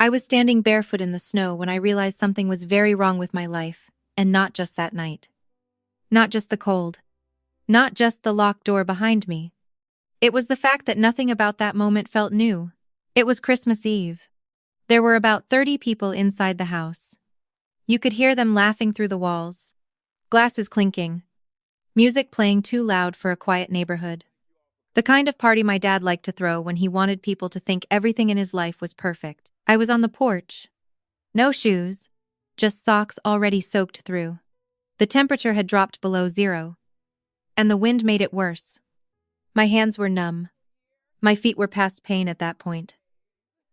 I was standing barefoot in the snow when I realized something was very wrong with my life, and not just that night. Not just the cold. Not just the locked door behind me. It was the fact that nothing about that moment felt new. It was Christmas Eve. There were about 30 people inside the house. You could hear them laughing through the walls. Glasses clinking. Music playing too loud for a quiet neighborhood. The kind of party my dad liked to throw when he wanted people to think everything in his life was perfect. I was on the porch. No shoes. Just socks already soaked through. The temperature had dropped below zero. And the wind made it worse. My hands were numb. My feet were past pain at that point.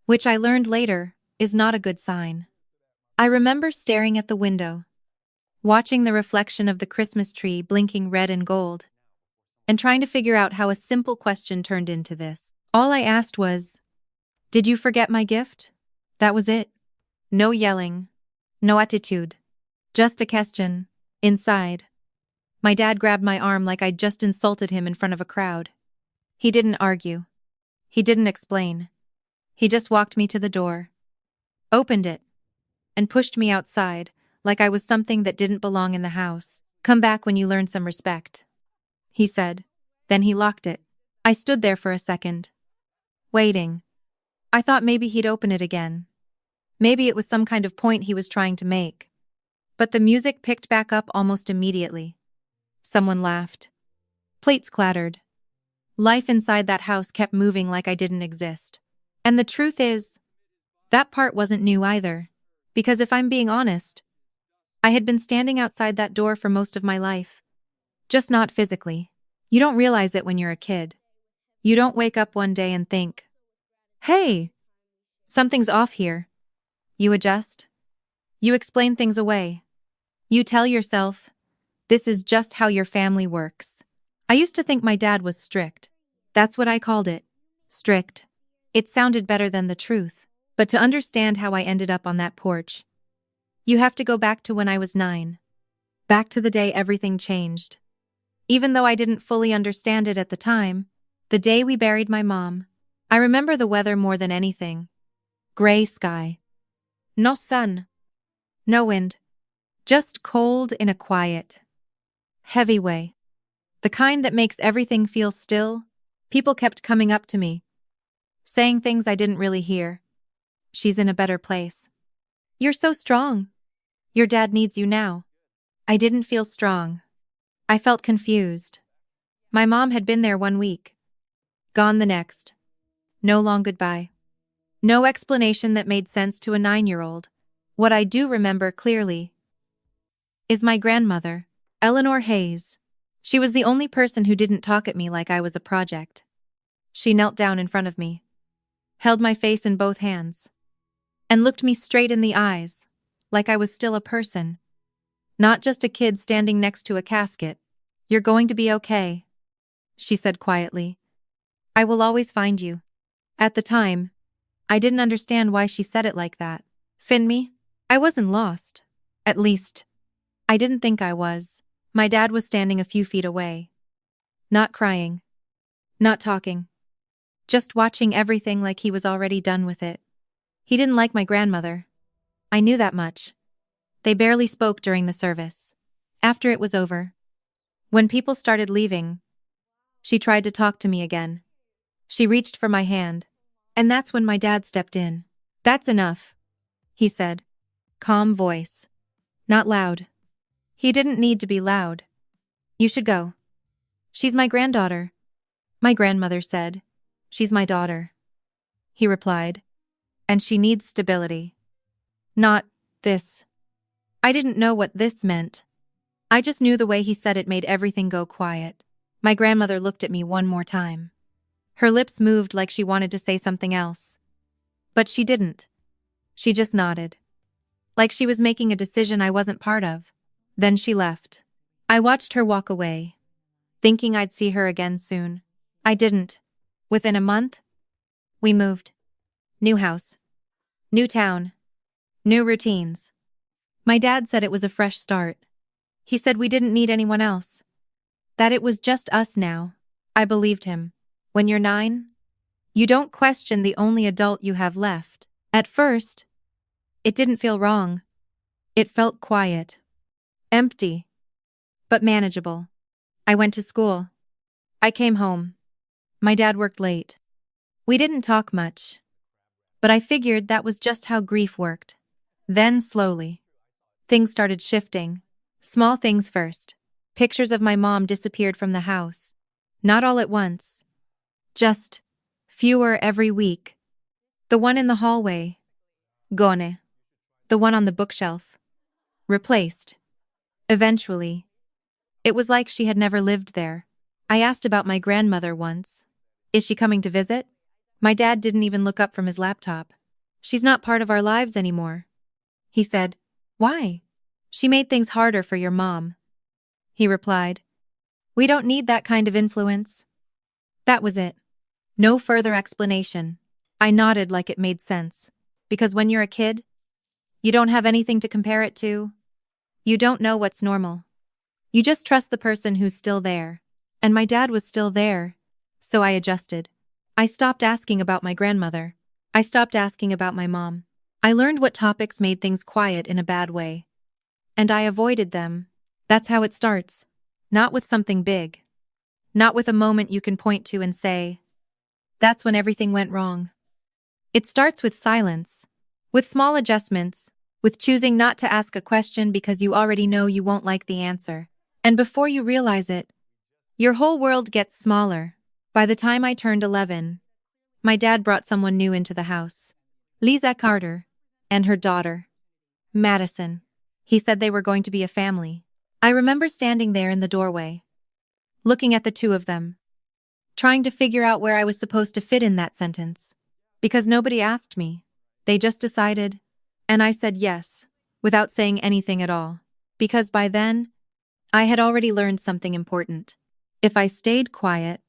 Which I learned later is not a good sign. I remember staring at the window, watching the reflection of the Christmas tree blinking red and gold, and trying to figure out how a simple question turned into this. All I asked was, "Did you forget my gift?" That was it. No yelling, no attitude, just a question. Inside, my dad grabbed my arm like I'd just insulted him in front of a crowd. He didn't argue. He didn't explain. He just walked me to the door, opened it, and pushed me outside like I was something that didn't belong in the house. "Come back when you learn some respect," he said. Then he locked it. I stood there for a second, waiting. I thought maybe he'd open it again. Maybe it was some kind of point he was trying to make. But the music picked back up almost immediately. Someone laughed. Plates clattered. Life inside that house kept moving like I didn't exist. And the truth is, that part wasn't new either. Because if I'm being honest, I had been standing outside that door for most of my life. Just not physically. You don't realize it when you're a kid. You don't wake up one day and think, "Hey, something's off here." You adjust. You explain things away. You tell yourself, this is just how your family works. I used to think my dad was strict. That's what I called it. Strict. It sounded better than the truth. But to understand how I ended up on that porch, you have to go back to when I was 9. Back to the day everything changed. Even though I didn't fully understand it at the time, the day we buried my mom, I remember the weather more than anything. Gray sky. No sun. No wind. Just cold in a quiet, heavy way. The kind that makes everything feel still. People kept coming up to me, saying things I didn't really hear. "She's in a better place. You're so strong. Your dad needs you now." I didn't feel strong. I felt confused. My mom had been there 1 week. Gone the next. No long goodbye. No explanation that made sense to a 9-year-old. What I do remember clearly is my grandmother, Eleanor Hayes. She was the only person who didn't talk at me like I was a project. She knelt down in front of me, held my face in both hands, and looked me straight in the eyes, like I was still a person. Not just a kid standing next to a casket. "You're going to be okay," she said quietly. "I will always find you." At the time, I didn't understand why she said it like that. Find me? I wasn't lost. At least, I didn't think I was. My dad was standing a few feet away. Not crying. Not talking. Just watching everything like he was already done with it. He didn't like my grandmother. I knew that much. They barely spoke during the service. After it was over, when people started leaving, she tried to talk to me again. She reached for my hand, and that's when my dad stepped in. "That's enough," he said. Calm voice. Not loud. He didn't need to be loud. "You should go." "She's my granddaughter," my grandmother said. "She's my daughter," he replied. "And she needs stability. Not this." I didn't know what this meant. I just knew the way he said it made everything go quiet. My grandmother looked at me one more time. Her lips moved like she wanted to say something else. But she didn't. She just nodded. Like she was making a decision I wasn't part of. Then she left. I watched her walk away, thinking I'd see her again soon. I didn't. Within a month, we moved. New house. New town. New routines. My dad said it was a fresh start. He said we didn't need anyone else. That it was just us now. I believed him. When you're 9, you don't question the only adult you have left. At first, it didn't feel wrong. It felt quiet, empty, but manageable. I went to school. I came home. My dad worked late. We didn't talk much, but I figured that was just how grief worked. Then, slowly, things started shifting. Small things first. Pictures of my mom disappeared from the house. Not all at once. Just fewer every week. The one in the hallway. Gone. The one on the bookshelf. Replaced. Eventually. It was like she had never lived there. I asked about my grandmother once. Is she coming to visit? My dad didn't even look up from his laptop. She's not part of our lives anymore. He said, why? She made things harder for your mom. He replied, we don't need that kind of influence. That was it. No further explanation. I nodded like it made sense. Because when you're a kid, you don't have anything to compare it to. You don't know what's normal. You just trust the person who's still there. And my dad was still there. So I adjusted. I stopped asking about my grandmother. I stopped asking about my mom. I learned what topics made things quiet in a bad way. And I avoided them. That's how it starts. Not with something big. Not with a moment you can point to and say, that's when everything went wrong. It starts with silence. With small adjustments. With choosing not to ask a question because you already know you won't like the answer. And before you realize it, your whole world gets smaller. By the time I turned 11, my dad brought someone new into the house. Lisa Carter. And her daughter, Madison. He said they were going to be a family. I remember standing there in the doorway, looking at the two of them, trying to figure out where I was supposed to fit in that sentence. Because nobody asked me. They just decided, and I said yes, without saying anything at all. Because by then, I had already learned something important. If I stayed quiet,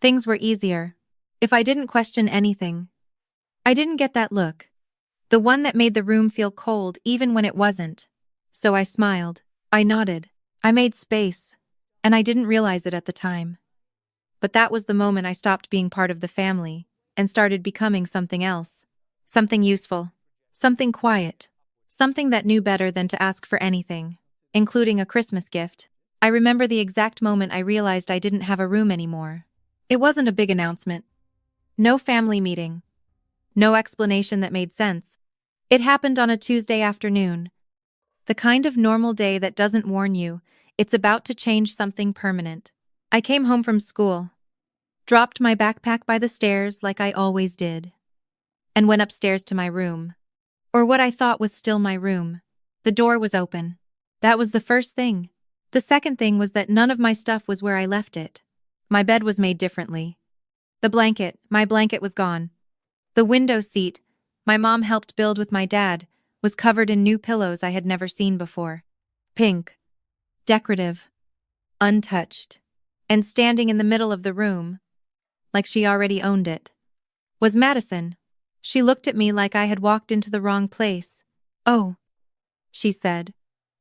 things were easier. If I didn't question anything, I didn't get that look. The one that made the room feel cold even when it wasn't. So I smiled. I nodded. I made space. And I didn't realize it at the time. But that was the moment I stopped being part of the family and started becoming something else. Something useful. Something quiet. Something that knew better than to ask for anything, including a Christmas gift. I remember the exact moment I realized I didn't have a room anymore. It wasn't a big announcement. No family meeting. No explanation that made sense. It happened on a Tuesday afternoon. The kind of normal day that doesn't warn you it's about to change something permanent. I came home from school, dropped my backpack by the stairs like I always did, and went upstairs to my room. Or what I thought was still my room. The door was open. That was the first thing. The second thing was that none of my stuff was where I left it. My bed was made differently. My blanket was gone. The window seat, my mom helped build with my dad, was covered in new pillows I had never seen before. Pink. Decorative. Untouched. And standing in the middle of the room, like she already owned it, was Madison. She looked at me like I had walked into the wrong place. Oh, she said.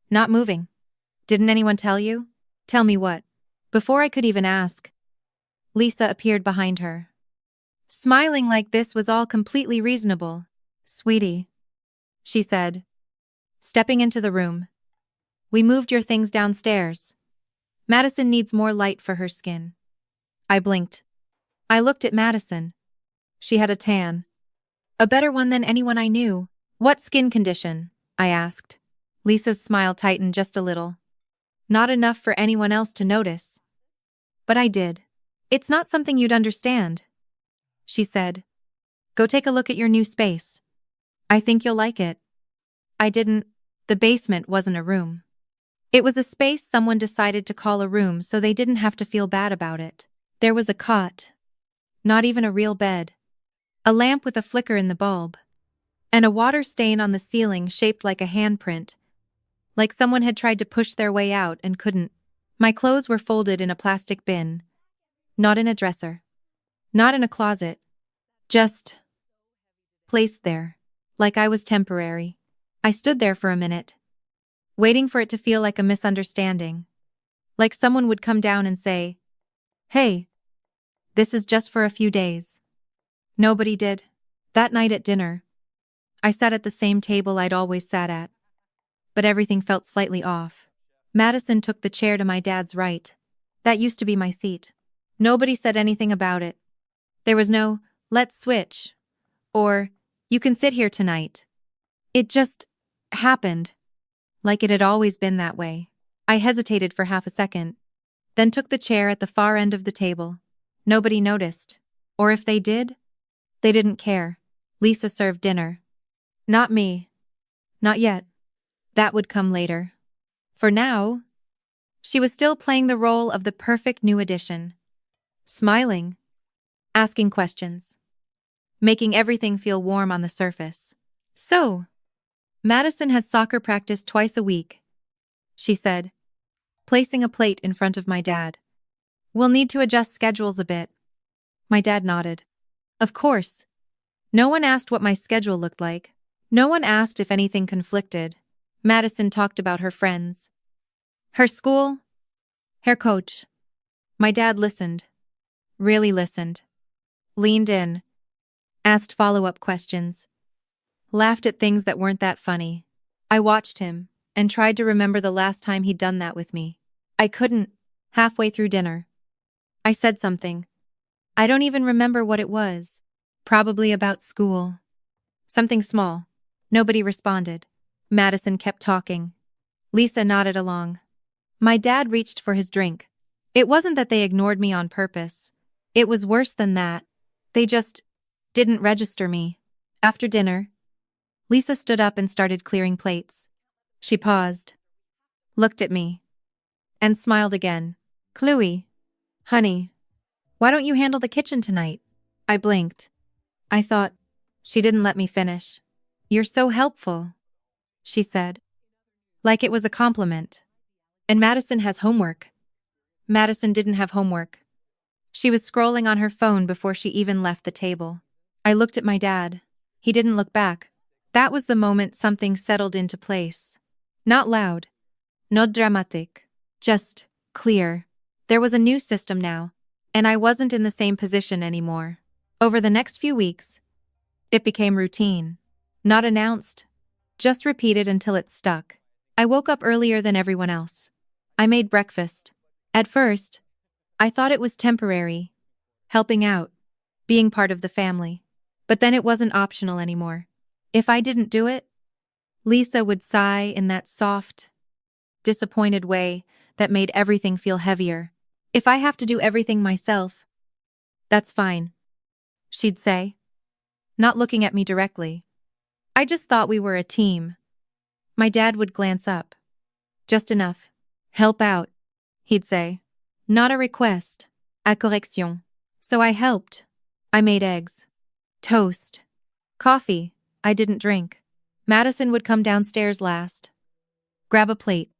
Not moving. Didn't anyone tell you? Tell me what? Before I could even ask, Lisa appeared behind her, smiling like this was all completely reasonable. Sweetie, she said, stepping into the room. We moved your things downstairs. Madison needs more light for her skin. I blinked. I looked at Madison. She had a tan. A better one than anyone I knew. What skin condition? I asked. Lisa's smile tightened just a little. Not enough for anyone else to notice. But I did. It's not something you'd understand, she said. Go take a look at your new space. I think you'll like it. I didn't. The basement wasn't a room. It was a space someone decided to call a room so they didn't have to feel bad about it. There was a cot. Not even a real bed. A lamp with a flicker in the bulb. And a water stain on the ceiling shaped like a handprint. Like someone had tried to push their way out and couldn't. My clothes were folded in a plastic bin. Not in a dresser. Not in a closet. Just placed there. Like I was temporary. I stood there for a minute, waiting for it to feel like a misunderstanding. Like someone would come down and say, hey, this is just for a few days. Nobody did. That night at dinner, I sat at the same table I'd always sat at, but everything felt slightly off. Madison took the chair to my dad's right. That used to be my seat. Nobody said anything about it. There was no, let's switch, or, you can sit here tonight. It just happened, like it had always been that way. I hesitated for half a second, then took the chair at the far end of the table. Nobody noticed. Or if they did, they didn't care. Lisa served dinner. Not me. Not yet. That would come later. For now, she was still playing the role of the perfect new addition. Smiling, asking questions, making everything feel warm on the surface. So, Madison has soccer practice twice a week, she said, placing a plate in front of my dad. We'll need to adjust schedules a bit. My dad nodded. Of course. No one asked what my schedule looked like. No one asked if anything conflicted. Madison talked about her friends, her school, her coach. My dad listened. Really listened. Leaned in. Asked follow-up questions. Laughed at things that weren't that funny. I watched him and tried to remember the last time he'd done that with me. I couldn't. Halfway through dinner, I said something. I don't even remember what it was. Probably about school. Something small. Nobody responded. Madison kept talking. Lisa nodded along. My dad reached for his drink. It wasn't that they ignored me on purpose. It was worse than that. They just didn't register me. After dinner, Lisa stood up and started clearing plates. She paused, looked at me, and smiled again. Chloe, honey, why don't you handle the kitchen tonight? I blinked. I thought, she didn't let me finish. You're so helpful, she said. Like it was a compliment. And Madison has homework. Madison didn't have homework. She was scrolling on her phone before she even left the table. I looked at my dad. He didn't look back. That was the moment something settled into place. Not loud. Not dramatic. Just clear. There was a new system now, and I wasn't in the same position anymore. Over the next few weeks, it became routine. Not announced, just repeated until it stuck. I woke up earlier than everyone else. I made breakfast. At first, I thought it was temporary, helping out, being part of the family. But then it wasn't optional anymore. If I didn't do it, Lisa would sigh in that soft, disappointed way that made everything feel heavier. If I have to do everything myself, that's fine, she'd say, not looking at me directly. I just thought we were a team. My dad would glance up. Just enough. Help out, he'd say. Not a request, a correction. So I helped. I made eggs, toast, coffee. I didn't drink. Madison would come downstairs last, grab a plate,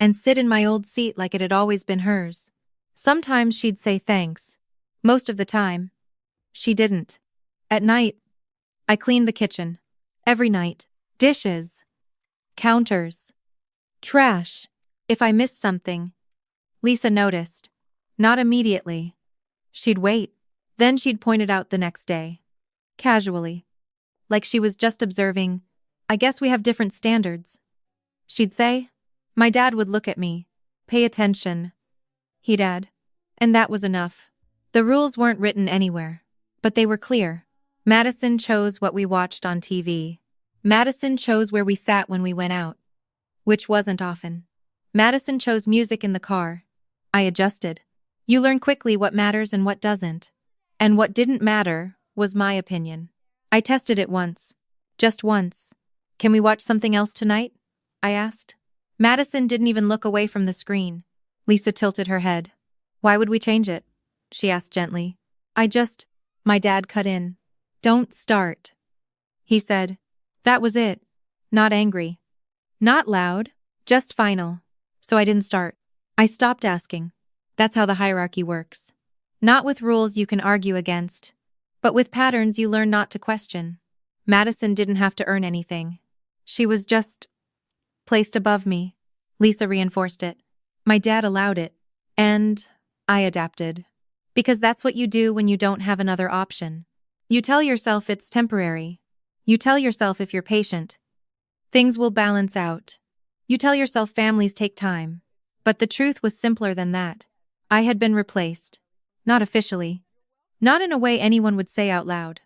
and sit in my old seat like it had always been hers. Sometimes she'd say thanks. Most of the time, she didn't. At night, I cleaned the kitchen. Every night. Dishes, counters, trash. If I missed something, Lisa noticed. Not immediately. She'd wait. Then she'd point it out the next day. Casually. Like she was just observing. I guess we have different standards, she'd say. My dad would look at me. Pay attention, he'd add. And that was enough. The rules weren't written anywhere, but they were clear. Madison chose what we watched on TV. Madison chose where we sat when we went out, which wasn't often. Madison chose music in the car. I adjusted. You learn quickly what matters and what doesn't. And what didn't matter was my opinion. I tested it once. Just once. Can we watch something else tonight? I asked. Madison didn't even look away from the screen. Lisa tilted her head. Why would we change it? She asked gently. My dad cut in. Don't start, he said. That was it. Not angry. Not loud. Just final. So I didn't start. I stopped asking. That's how the hierarchy works. Not with rules you can argue against, but with patterns you learn not to question. Madison didn't have to earn anything. She was just placed above me. Lisa reinforced it. My dad allowed it. And I adapted. Because that's what you do when you don't have another option. You tell yourself it's temporary. You tell yourself if you're patient, things will balance out. You tell yourself families take time. But the truth was simpler than that. I had been replaced. Not officially. Not in a way anyone would say out loud.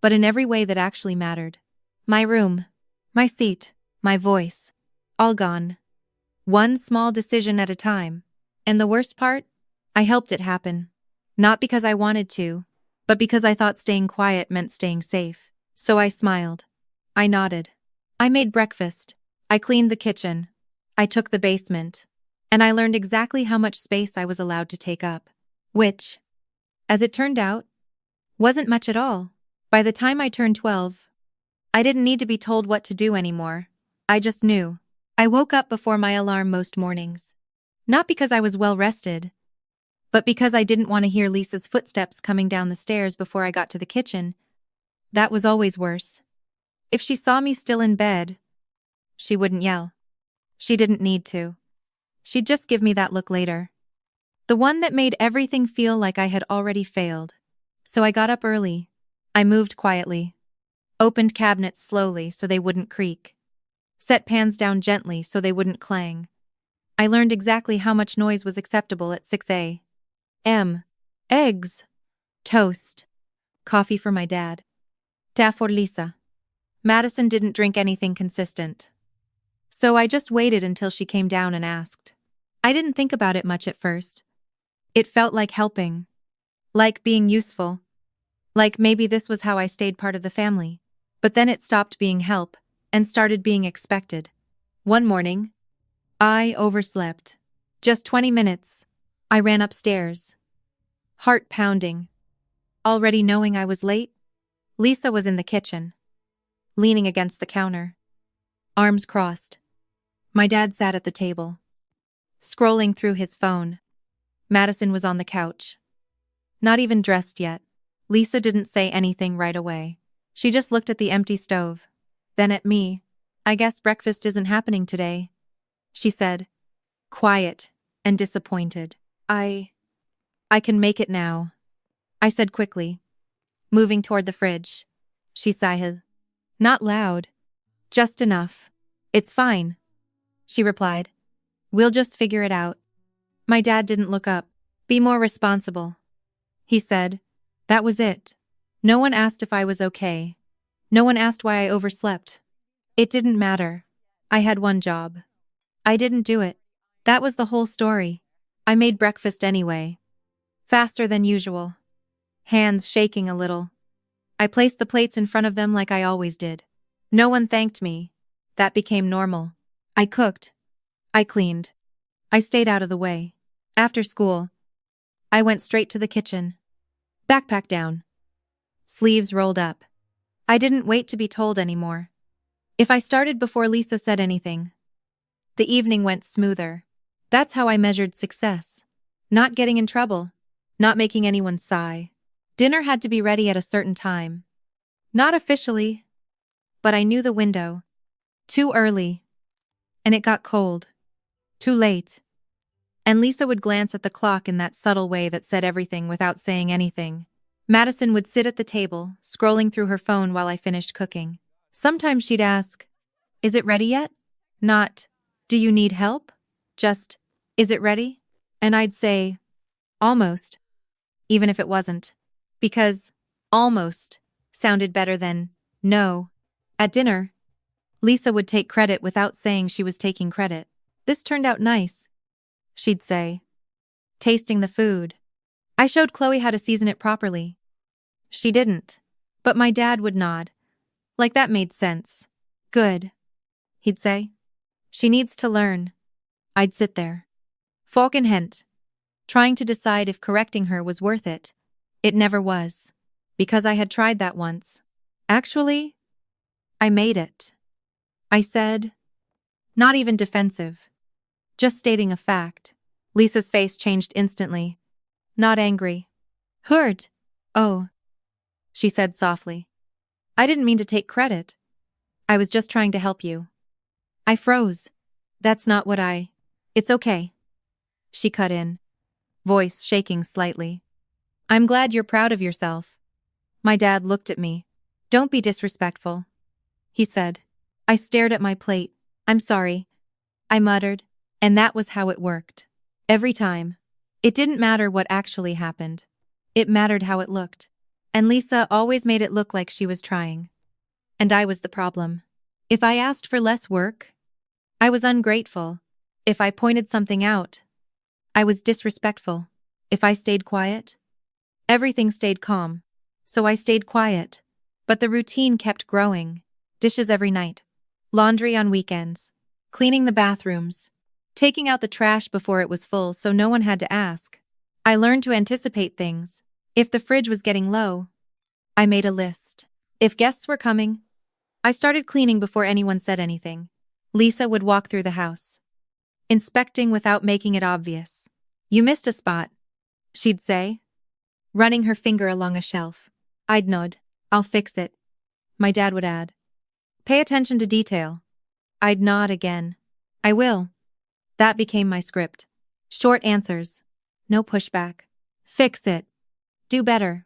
But in every way that actually mattered. My room. My seat. My voice. All gone. One small decision at a time. And the worst part? I helped it happen. Not because I wanted to, but because I thought staying quiet meant staying safe. So I smiled. I nodded. I made breakfast. I cleaned the kitchen. I took the basement. And I learned exactly how much space I was allowed to take up. Which, as it turned out, wasn't much at all. By the time I turned 12, I didn't need to be told what to do anymore. I just knew. I woke up before my alarm most mornings. Not because I was well rested, but because I didn't want to hear Lisa's footsteps coming down the stairs before I got to the kitchen. That was always worse. If she saw me still in bed, she wouldn't yell. She didn't need to. She'd just give me that look later. The one that made everything feel like I had already failed. So I got up early. I moved quietly. Opened cabinets slowly so they wouldn't creak. Set pans down gently so they wouldn't clang. I learned exactly how much noise was acceptable at 6 a.m. Eggs. Toast. Coffee for my dad. Ta for Lisa. Madison didn't drink anything consistent. So I just waited until she came down and asked. I didn't think about it much at first. It felt like helping. Like being useful. Like maybe this was how I stayed part of the family. But then it stopped being help and started being expected. One morning, I overslept. Just 20 minutes. I ran upstairs. Heart pounding. Already knowing I was late, Lisa was in the kitchen, leaning against the counter. Arms crossed. My dad sat at the table, scrolling through his phone. Madison was on the couch. Not even dressed yet. Lisa didn't say anything right away. She just looked at the empty stove. Then at me. I guess breakfast isn't happening today, she said, quiet and disappointed. I can make it now, I said quickly, moving toward the fridge. She sighed. Not loud. Just enough. It's fine, she replied. We'll just figure it out. My dad didn't look up. Be more responsible, he said. That was it. No one asked if I was okay. No one asked why I overslept. It didn't matter. I had one job. I didn't do it. That was the whole story. I made breakfast anyway. Faster than usual. Hands shaking a little. I placed the plates in front of them like I always did. No one thanked me. That became normal. I cooked. I cleaned. I stayed out of the way. After school, I went straight to the kitchen. Backpack down. Sleeves rolled up. I didn't wait to be told anymore. If I started before Lisa said anything, the evening went smoother. That's how I measured success. Not getting in trouble. Not making anyone sigh. Dinner had to be ready at a certain time. Not officially, but I knew the window. Too early. And it got cold. Too late. And Lisa would glance at the clock in that subtle way that said everything without saying anything. Madison would sit at the table, scrolling through her phone while I finished cooking. Sometimes she'd ask, "Is it ready yet?" Not, "Do you need help?" Just, "Is it ready?" And I'd say, "Almost," even if it wasn't. Because almost sounded better than no. At dinner, Lisa would take credit without saying she was taking credit. "This turned out nice," she'd say, tasting the food. I showed Chloe how to season it properly. She didn't, but my dad would nod. Like that made sense. "Good," he'd say. "She needs to learn." I'd sit there, Falkenhent, trying to decide if correcting her was worth it. It never was, because I had tried that once. Actually, I made it. I said, not even defensive, just stating a fact. Lisa's face changed instantly. Not angry. Hurt. "Oh," she said softly. "I didn't mean to take credit. I was just trying to help you." I froze. "That's not what It's okay," she cut in, voice shaking slightly. "I'm glad you're proud of yourself." My dad looked at me. "Don't be disrespectful. he said. I stared at my plate. I'm sorry, I muttered, and that was how it worked. Every time. It didn't matter what actually happened. It mattered how it looked. And Lisa always made it look like she was trying. And I was the problem. If I asked for less work, I was ungrateful. If I pointed something out, I was disrespectful. If I stayed quiet, everything stayed calm. So I stayed quiet. But the routine kept growing. Dishes every night. Laundry on weekends. Cleaning the bathrooms. Taking out the trash before it was full so no one had to ask. I learned to anticipate things. If the fridge was getting low, I made a list. If guests were coming, I started cleaning before anyone said anything. Lisa would walk through the house, inspecting without making it obvious. You missed a spot, she'd say, running her finger along a shelf. I'd nod. I'll fix it. My dad would add. Pay attention to detail. I'd nod again. I will. That became my script. Short answers. No pushback. Fix it. Do better.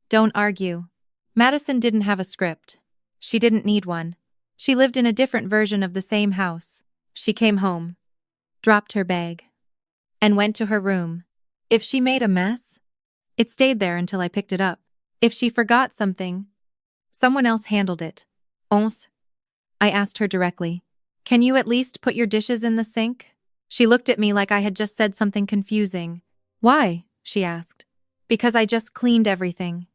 Don't argue. Madison didn't have a script. She didn't need one. She lived in a different version of the same house. She came home, dropped her bag, and went to her room. If she made a mess, it stayed there until I picked it up. If she forgot something, someone else handled it. Once, I asked her directly, can you at least put your dishes in the sink? She looked at me like I had just said something confusing. Why? She asked. Because I just cleaned everything,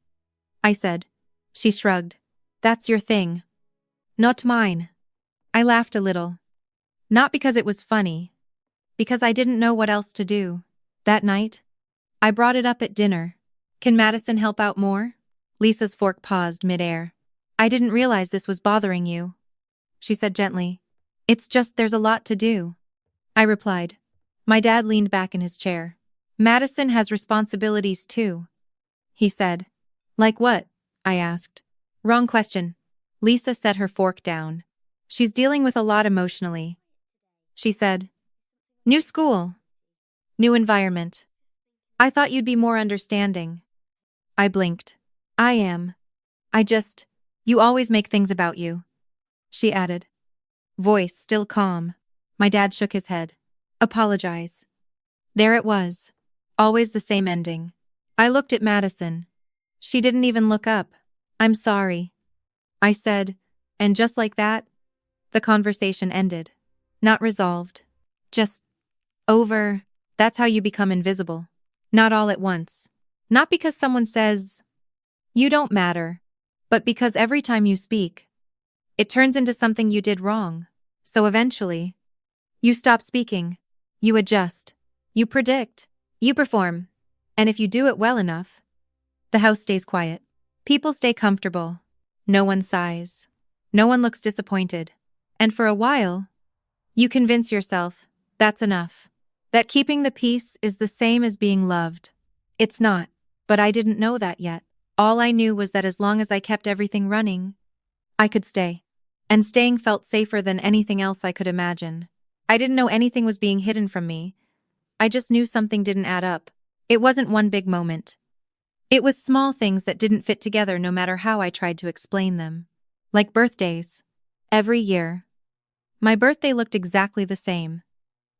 I said. She shrugged. That's your thing. Not mine. I laughed a little. Not because it was funny. Because I didn't know what else to do. That night, I brought it up at dinner. Can Madison help out more? Lisa's fork paused mid-air. I didn't realize this was bothering you, she said gently. It's just there's a lot to do, I replied. My dad leaned back in his chair. Madison has responsibilities too, he said. Like what? I asked. Wrong question. Lisa set her fork down. She's dealing with a lot emotionally, she said. New school. New environment. I thought you'd be more understanding. I blinked. I am. You always make things about you, she added. Voice still calm. My dad shook his head. Apologize. There it was. Always the same ending. I looked at Madison. She didn't even look up. I'm sorry, I said, and just like that, the conversation ended. Not resolved. Just over. That's how you become invisible. Not all at once. Not because someone says, you don't matter, but because every time you speak, it turns into something you did wrong. So eventually, you stop speaking. You adjust. You predict. You perform. And if you do it well enough, the house stays quiet. People stay comfortable. No one sighs. No one looks disappointed. And for a while, you convince yourself that's enough. That keeping the peace is the same as being loved. It's not, but I didn't know that yet. All I knew was that as long as I kept everything running, I could stay. And staying felt safer than anything else I could imagine. I didn't know anything was being hidden from me. I just knew something didn't add up. It wasn't one big moment. It was small things that didn't fit together no matter how I tried to explain them. Like birthdays. Every year. My birthday looked exactly the same.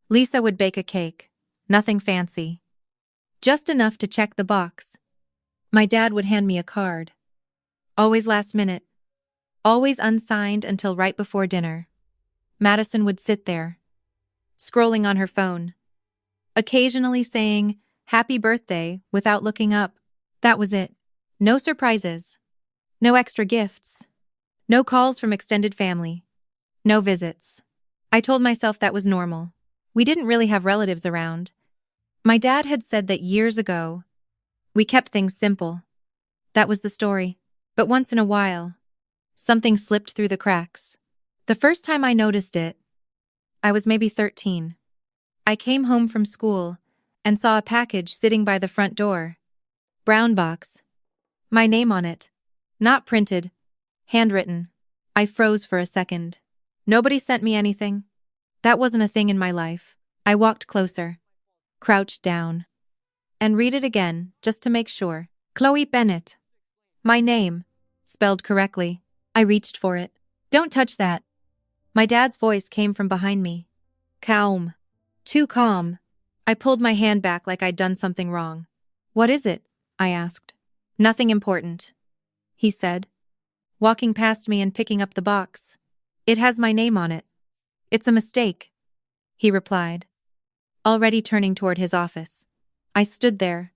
Lisa would bake a cake. Nothing fancy. Just enough to check the box. My dad would hand me a card. Always last minute. Always unsigned until right before dinner. Madison would sit there, scrolling on her phone. Occasionally saying, "Happy birthday," without looking up. That was it. No surprises. No extra gifts. No calls from extended family. No visits. I told myself that was normal. We didn't really have relatives around. My dad had said that years ago. We kept things simple. That was the story. But once in a while, something slipped through the cracks. The first time I noticed it, I was maybe 13. I came home from school and saw a package sitting by the front door. Brown box. My name on it. Not printed. Handwritten. I froze for a second. Nobody sent me anything. That wasn't a thing in my life. I walked closer. Crouched down. And read it again, just to make sure. Chloe Bennett. My name. Spelled correctly. I reached for it. Don't touch that. My dad's voice came from behind me. Calm. Too calm. I pulled my hand back like I'd done something wrong. What is it? I asked. Nothing important, he said, walking past me and picking up the box. It has my name on it. It's a mistake, he replied, already turning toward his office. I stood there,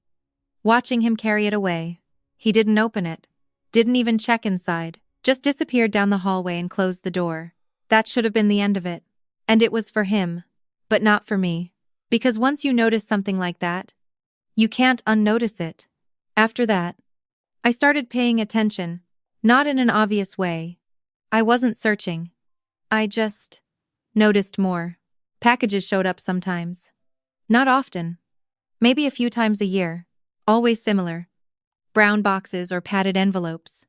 watching him carry it away. He didn't open it, didn't even check inside, just disappeared down the hallway and closed the door. That should have been the end of it. And it was for him, but not for me. Because once you notice something like that, you can't unnotice it. After that, I started paying attention, not in an obvious way. I wasn't searching. I just noticed more. Packages showed up sometimes. Not often. Maybe a few times a year. Always similar. Brown boxes or padded envelopes.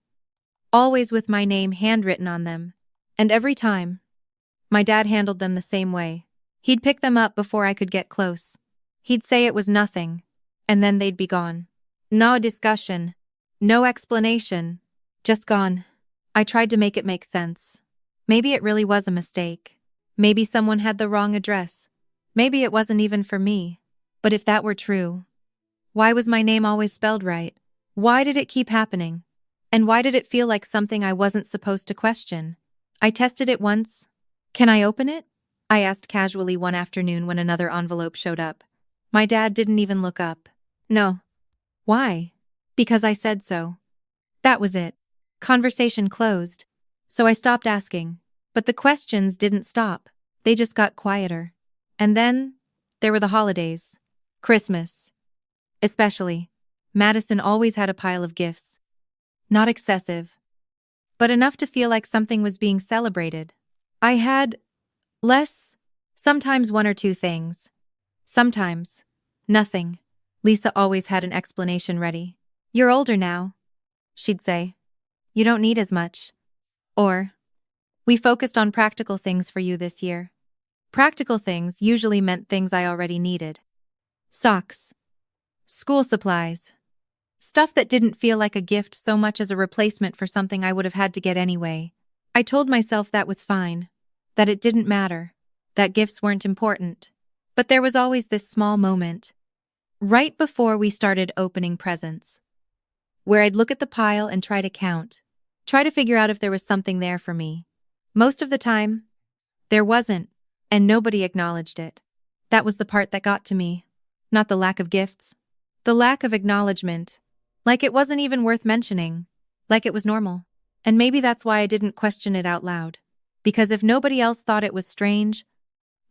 Always with my name handwritten on them. And every time, my dad handled them the same way. He'd pick them up before I could get close. He'd say it was nothing, and then they'd be gone. No discussion. No explanation. Just gone. I tried to make it make sense. Maybe it really was a mistake. Maybe someone had the wrong address. Maybe it wasn't even for me. But if that were true, why was my name always spelled right? Why did it keep happening? And why did it feel like something I wasn't supposed to question? I tested it once. Can I open it? I asked casually one afternoon when another envelope showed up. My dad didn't even look up. No. Why? Because I said so. That was it. Conversation closed. So I stopped asking. But the questions didn't stop. They just got quieter. And then, there were the holidays. Christmas. Especially. Madison always had a pile of gifts. Not excessive, but enough to feel like something was being celebrated. I had less, sometimes one or two things. Sometimes nothing. Lisa always had an explanation ready. You're older now, she'd say. You don't need as much. Or, we focused on practical things for you this year. Practical things usually meant things I already needed. Socks. School supplies. Stuff that didn't feel like a gift so much as a replacement for something I would have had to get anyway. I told myself that was fine, that it didn't matter, that gifts weren't important. But there was always this small moment, right before we started opening presents, where I'd look at the pile and try to count, try to figure out if there was something there for me. Most of the time, there wasn't, and nobody acknowledged it. That was the part that got to me, not the lack of gifts. The lack of acknowledgement. Like it wasn't even worth mentioning. Like it was normal. And maybe that's why I didn't question it out loud. Because if nobody else thought it was strange,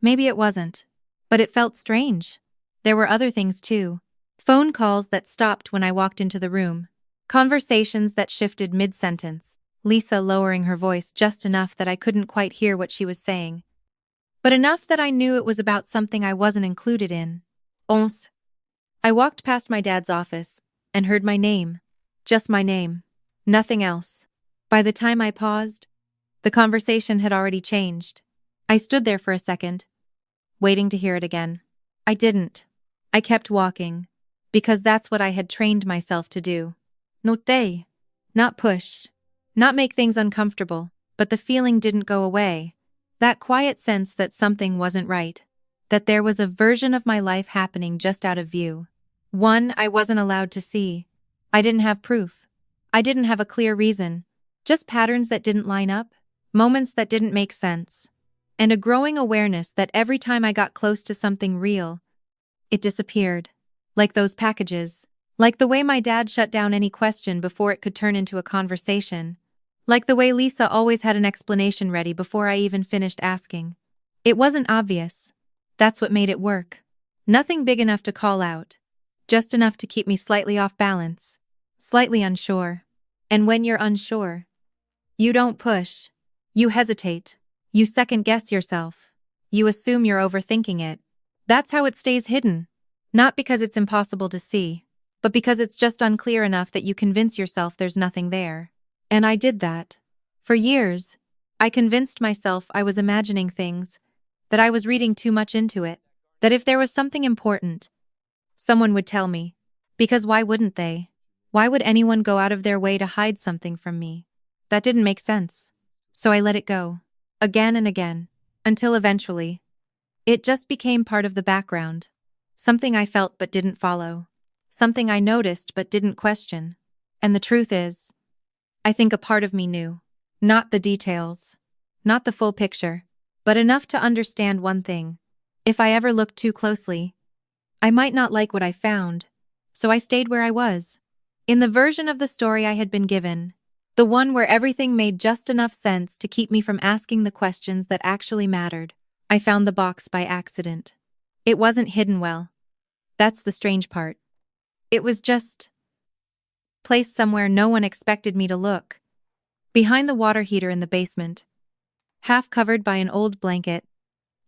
maybe it wasn't. But it felt strange. There were other things too. Phone calls that stopped when I walked into the room. Conversations that shifted mid-sentence. Lisa lowering her voice just enough that I couldn't quite hear what she was saying. But enough that I knew it was about something I wasn't included in. Once. I walked past my dad's office and heard my name. Just my name. Nothing else. By the time I paused, the conversation had already changed. I stood there for a second, waiting to hear it again. I didn't. I kept walking, because that's what I had trained myself to do. Noter. Not push. Not make things uncomfortable, but the feeling didn't go away. That quiet sense that something wasn't right. That there was a version of my life happening just out of view. One I wasn't allowed to see. I didn't have proof. I didn't have a clear reason. Just patterns that didn't line up, moments that didn't make sense. And a growing awareness that every time I got close to something real, it disappeared. Like those packages. Like the way my dad shut down any question before it could turn into a conversation. Like the way Lisa always had an explanation ready before I even finished asking. It wasn't obvious. That's what made it work. Nothing big enough to call out. Just enough to keep me slightly off balance. Slightly unsure. And when you're unsure, you don't push. You hesitate. You second-guess yourself. You assume you're overthinking it. That's how it stays hidden. Not because it's impossible to see, but because it's just unclear enough that you convince yourself there's nothing there. And I did that. For years, I convinced myself I was imagining things, that I was reading too much into it, that if there was something important, someone would tell me. Because why wouldn't they? Why would anyone go out of their way to hide something from me? That didn't make sense. So I let it go. Again and again. Until eventually, it just became part of the background. Something I felt but didn't follow. Something I noticed but didn't question. And the truth is, I think a part of me knew. Not the details. Not the full picture. But enough to understand one thing. If I ever looked too closely, I might not like what I found. So I stayed where I was. In the version of the story I had been given. The one where everything made just enough sense to keep me from asking the questions that actually mattered. I found the box by accident. It wasn't hidden well. That's the strange part. It was just placed somewhere no one expected me to look. Behind the water heater in the basement. Half covered by an old blanket.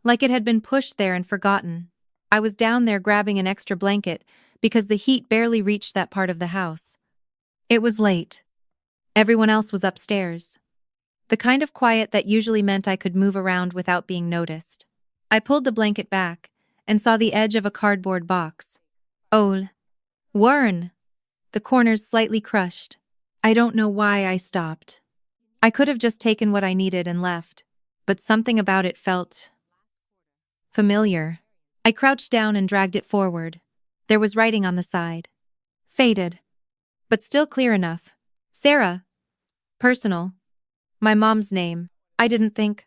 Like it had been pushed there and forgotten. I was down there grabbing an extra blanket because the heat barely reached that part of the house. It was late. Everyone else was upstairs. The kind of quiet that usually meant I could move around without being noticed. I pulled the blanket back and saw the edge of a cardboard box. Oh, Warren! The corners slightly crushed. I don't know why I stopped. I could have just taken what I needed and left, but something about it felt familiar. I crouched down and dragged it forward. There was writing on the side. Faded, but still clear enough. Sarah. Personal. My mom's name. I didn't think.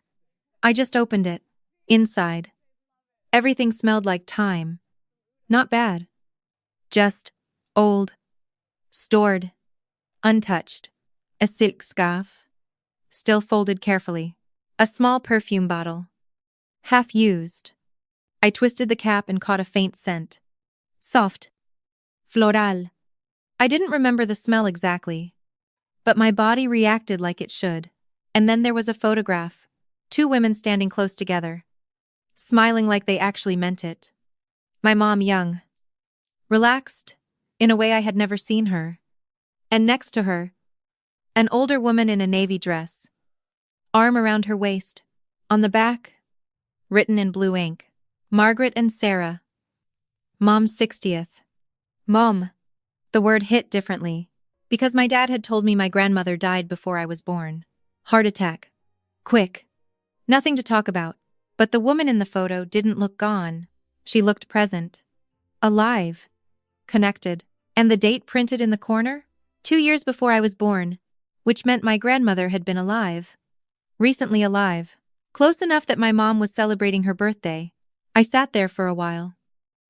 I just opened it. Inside. Everything smelled like time. Not bad. Just old. Stored. Untouched. A silk scarf. Still folded carefully. A small perfume bottle. Half used. I twisted the cap and caught a faint scent. Soft. Floral. I didn't remember the smell exactly, but my body reacted like it should. And then there was a photograph. 2 women standing close together. Smiling like they actually meant it. My mom young. Relaxed, in a way I had never seen her. And next to her, an older woman in a navy dress. Arm around her waist. On the back, written in blue ink. Margaret and Sarah. Mom's 60th. Mom. The word hit differently, because my dad had told me my grandmother died before I was born. Heart attack. Quick. Nothing to talk about. But the woman in the photo didn't look gone. She looked present. Alive. Connected. And the date printed in the corner? 2 years before I was born, which meant my grandmother had been alive. Recently alive. Close enough that my mom was celebrating her birthday. I sat there for a while.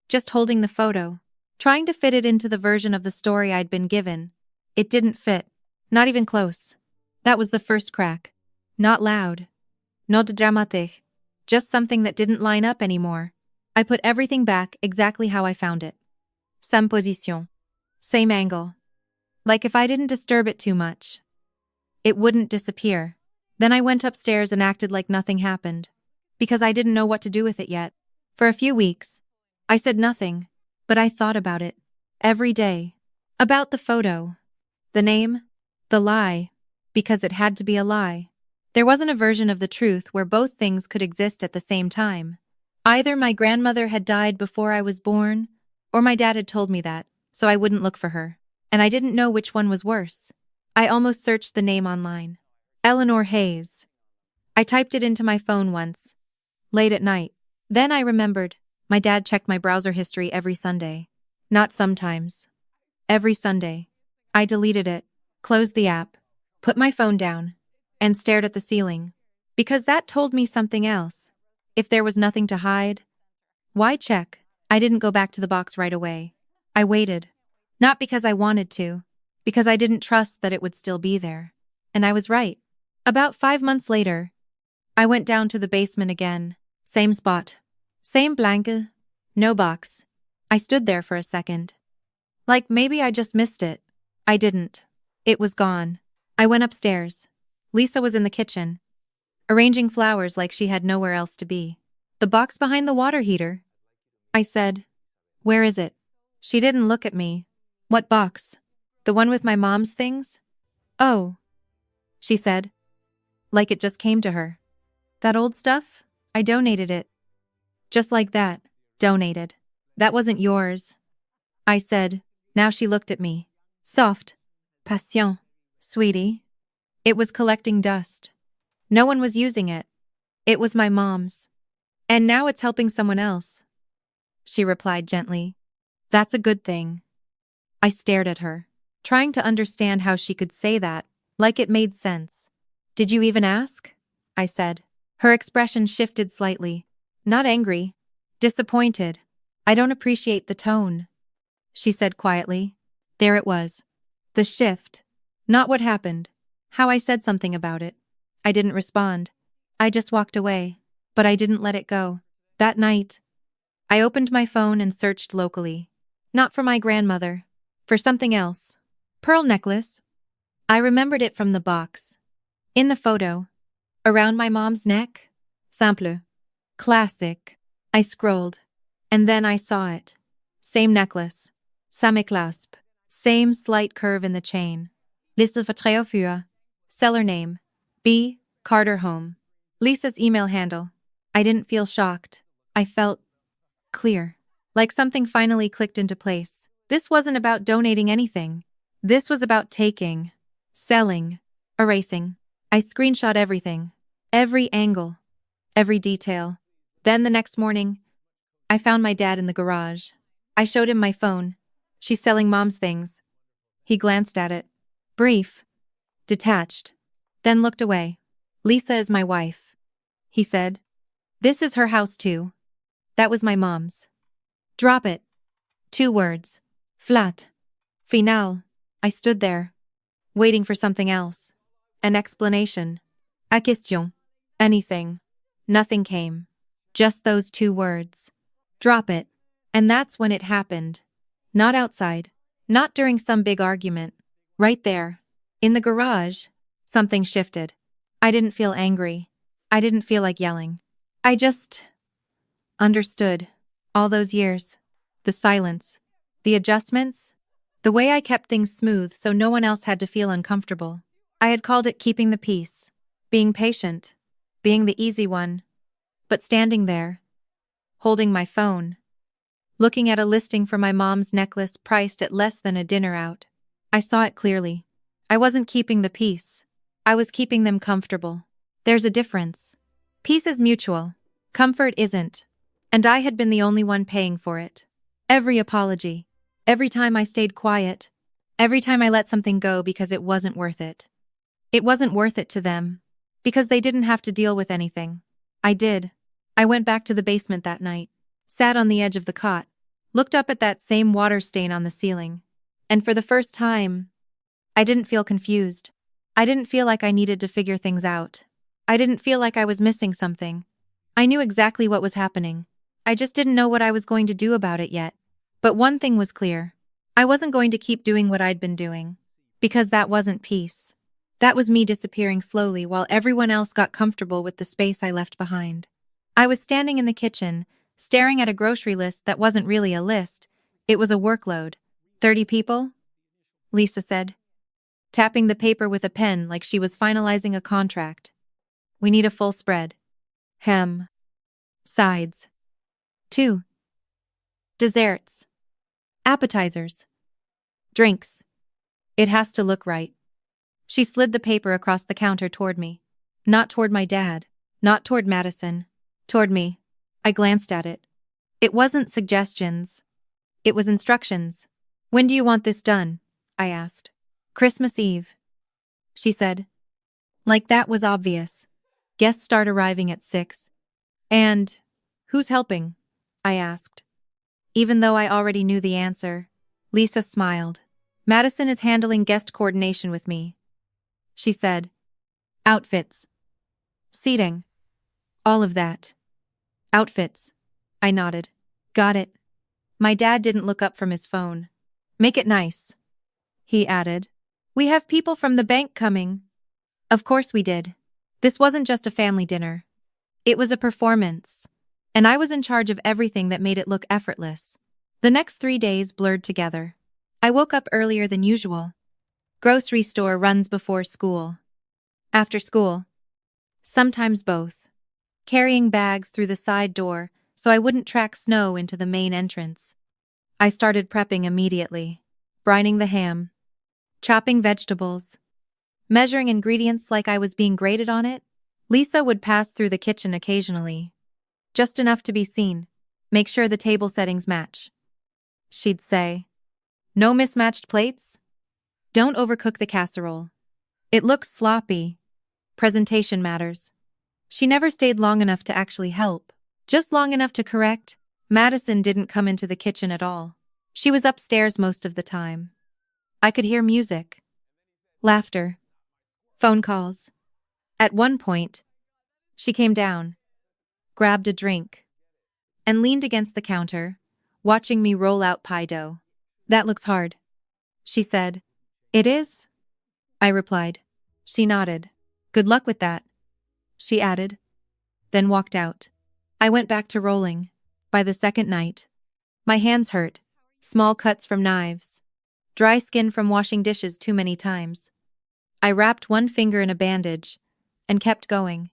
Just holding the photo. Trying to fit it into the version of the story I'd been given. It didn't fit. Not even close. That was the first crack. Not loud. Not dramatic. Just something that didn't line up anymore. I put everything back exactly how I found it. Same position. Same angle. Like if I didn't disturb it too much, it wouldn't disappear. Then I went upstairs and acted like nothing happened. Because I didn't know what to do with it yet. For a few weeks, I said nothing, but I thought about it. Every day. About the photo. The name. The lie. Because it had to be a lie. There wasn't a version of the truth where both things could exist at the same time. Either my grandmother had died before I was born, or my dad had told me that, so I wouldn't look for her. And I didn't know which one was worse. I almost searched the name online. Eleanor Hayes. I typed it into my phone once. Late at night. Then I remembered, my dad checked my browser history every Sunday. Not sometimes. Every Sunday. I deleted it, closed the app, put my phone down, and stared at the ceiling. Because that told me something else. If there was nothing to hide, why check? I didn't go back to the box right away. I waited. Not because I wanted to, because I didn't trust that it would still be there. And I was right. About 5 months later, I went down to the basement again. Same spot. Same blanket. No box. I stood there for a second. Like maybe I just missed it. I didn't. It was gone. I went upstairs. Lisa was in the kitchen, arranging flowers like she had nowhere else to be. The box behind the water heater. I said, "Where is it?" She didn't look at me. "What box? The one with my mom's things?" "Oh," she said, like it just came to her. "That old stuff? I donated it." Just like that. Donated. "That wasn't yours," I said. Now she looked at me. Soft. Patient. "Sweetie." It was collecting dust. No one was using it. It was my mom's. And now it's helping someone else. She replied gently. That's a good thing. I stared at her, trying to understand how she could say that, like it made sense. Did you even ask? I said. Her expression shifted slightly. Not angry. Disappointed. I don't appreciate the tone, she said quietly. There it was. The shift. Not what happened. How I said something about it. I didn't respond. I just walked away. But I didn't let it go. That night, I opened my phone and searched locally. Not for my grandmother. For something else. Pearl necklace. I remembered it from the box. In the photo. Around my mom's neck. Simple. Classic. I scrolled. And then I saw it. Same necklace. Same clasp. Same slight curve in the chain. Liste Vertrauer. Seller name. B. Carter Home. Lisa's email handle. I didn't feel shocked. I felt clear. Like something finally clicked into place. This wasn't about donating anything. This was about taking, selling, erasing. I screenshot everything. Every angle. Every detail. Then the next morning, I found my dad in the garage. I showed him my phone. She's selling mom's things. He glanced at it. Brief. Detached. Then looked away. Lisa is my wife, he said. This is her house too. That was my mom's. Drop it. 2 words. Flat. Final. I stood there, waiting for something else. An explanation. A question. Anything. Nothing came. Just those 2 words. Drop it. And that's when it happened. Not outside. Not during some big argument. Right there. In the garage. Something shifted. I didn't feel angry. I didn't feel like yelling. I just understood. All those years. The silence. The adjustments. The way I kept things smooth so no one else had to feel uncomfortable. I had called it keeping the peace. Being patient. Being the easy one. But standing there. Holding my phone. Looking at a listing for my mom's necklace priced at less than a dinner out. I saw it clearly. I wasn't keeping the peace. I was keeping them comfortable. There's a difference. Peace is mutual. Comfort isn't. And I had been the only one paying for it. Every apology. Every time I stayed quiet. Every time I let something go because it wasn't worth it. It wasn't worth it to them. Because they didn't have to deal with anything. I did. I went back to the basement that night. Sat on the edge of the cot. Looked up at that same water stain on the ceiling. And for the first time, I didn't feel confused. I didn't feel like I needed to figure things out. I didn't feel like I was missing something. I knew exactly what was happening. I just didn't know what I was going to do about it yet. But one thing was clear. I wasn't going to keep doing what I'd been doing. Because that wasn't peace. That was me disappearing slowly while everyone else got comfortable with the space I left behind. I was standing in the kitchen, staring at a grocery list that wasn't really a list. It was a workload. 30 people? Lisa said, tapping the paper with a pen like she was finalizing a contract. We need a full spread. Ham. Sides. 2. Desserts. Appetizers. Drinks. It has to look right. She slid the paper across the counter toward me. Not toward my dad. Not toward Madison. Toward me. I glanced at it. It wasn't suggestions. It was instructions. When do you want this done? I asked. Christmas Eve. She said. Like that was obvious. Guests start arriving at 6. And who's helping? I asked. Even though I already knew the answer, Lisa smiled. Madison is handling guest coordination with me. She said. Outfits. Seating. All of that. Outfits. I nodded. Got it. My dad didn't look up from his phone. Make it nice. He added. We have people from the bank coming. Of course we did. This wasn't just a family dinner. It was a performance. And I was in charge of everything that made it look effortless. The next 3 days blurred together. I woke up earlier than usual. Grocery store runs before school. After school. Sometimes both. Carrying bags through the side door so I wouldn't track snow into the main entrance. I started prepping immediately. Brining the ham. Chopping vegetables. Measuring ingredients like I was being graded on it. Lisa would pass through the kitchen occasionally, just enough to be seen, make sure the table settings match. She'd say, "No mismatched plates? Don't overcook the casserole. It looks sloppy. Presentation matters." She never stayed long enough to actually help, just long enough to correct. Madison didn't come into the kitchen at all. She was upstairs most of the time. I could hear music, laughter, phone calls. At one point, she came down, grabbed a drink, and leaned against the counter, watching me roll out pie dough. "That looks hard," she said. "It is?" I replied. She nodded. "Good luck with that," she added, then walked out. I went back to rolling. By the second night, my hands hurt, small cuts from knives, dry skin from washing dishes too many times. I wrapped one finger in a bandage and kept going.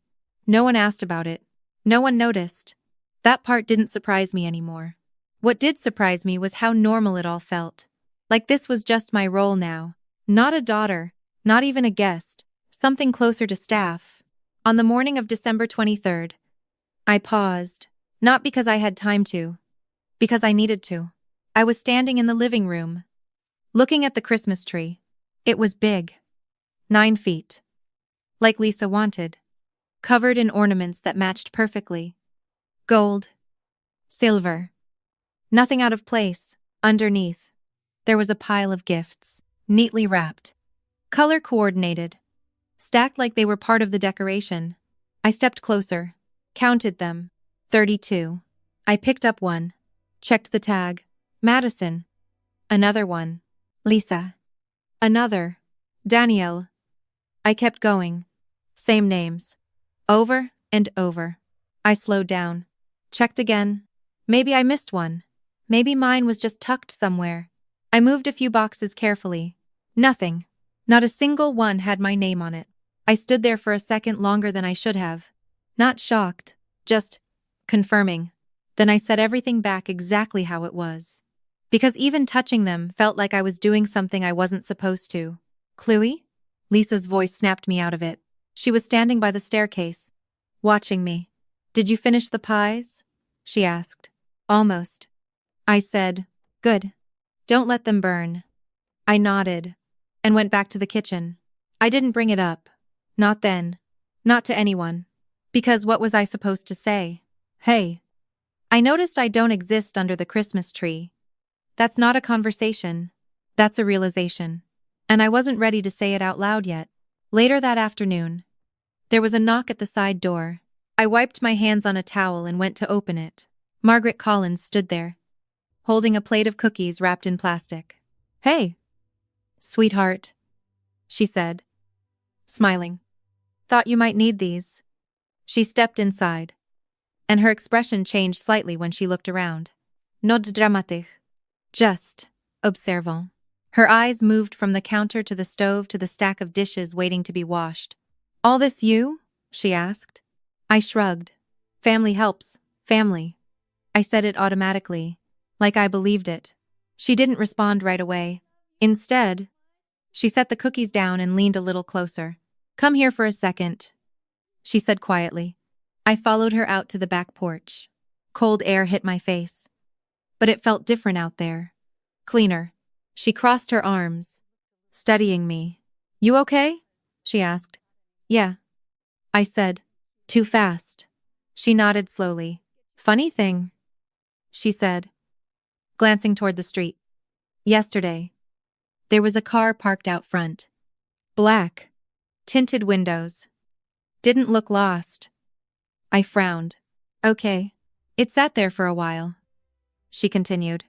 No one asked about it. No one noticed. That part didn't surprise me anymore. What did surprise me was how normal it all felt. Like this was just my role now. Not a daughter, not even a guest, something closer to staff. On the morning of December 23rd, I paused, not because I had time to, because I needed to. I was standing in the living room, looking at the Christmas tree. It was big, 9 feet, like Lisa wanted, covered in ornaments that matched perfectly. Gold, silver, nothing out of place. Underneath, there was a pile of gifts, neatly wrapped, color coordinated, stacked like they were part of the decoration. I stepped closer, counted them. 32. I picked up one, checked the tag. Madison. Another one. Lisa. Another. Danielle. I kept going. Same names. Over and over. I slowed down. Checked again. Maybe I missed one. Maybe mine was just tucked somewhere. I moved a few boxes carefully. Nothing. Not a single one had my name on it. I stood there for a second longer than I should have. Not shocked, just confirming. Then I set everything back exactly how it was. Because even touching them felt like I was doing something I wasn't supposed to. "Chloe?" Lisa's voice snapped me out of it. She was standing by the staircase, watching me. "Did you finish the pies?" she asked. "Almost." I said, "Good. Don't let them burn." I nodded and went back to the kitchen. I didn't bring it up. Not then. Not to anyone. Because what was I supposed to say? "Hey, I noticed I don't exist under the Christmas tree." That's not a conversation. That's a realization. And I wasn't ready to say it out loud yet. Later that afternoon, there was a knock at the side door. I wiped my hands on a towel and went to open it. Margaret Collins stood there, holding a plate of cookies wrapped in plastic. "Hey, sweetheart," she said, smiling. "Thought you might need these." She stepped inside, and her expression changed slightly when she looked around. "Not dramatique. Just observant." Her eyes moved from the counter to the stove to the stack of dishes waiting to be washed. "All this you?" she asked. I shrugged. "Family helps, family." I said it automatically, like I believed it. She didn't respond right away. Instead, she set the cookies down and leaned a little closer. "Come here for a second," she said quietly. I followed her out to the back porch. Cold air hit my face. But it felt different out there. Cleaner. She crossed her arms, studying me. "You okay?" she asked. "Yeah," I said. "Too fast." She nodded slowly. "Funny thing," she said, glancing toward the street. "Yesterday, there was a car parked out front. Black, tinted windows. Didn't look lost." I frowned. "Okay." "It sat there for a while," she continued.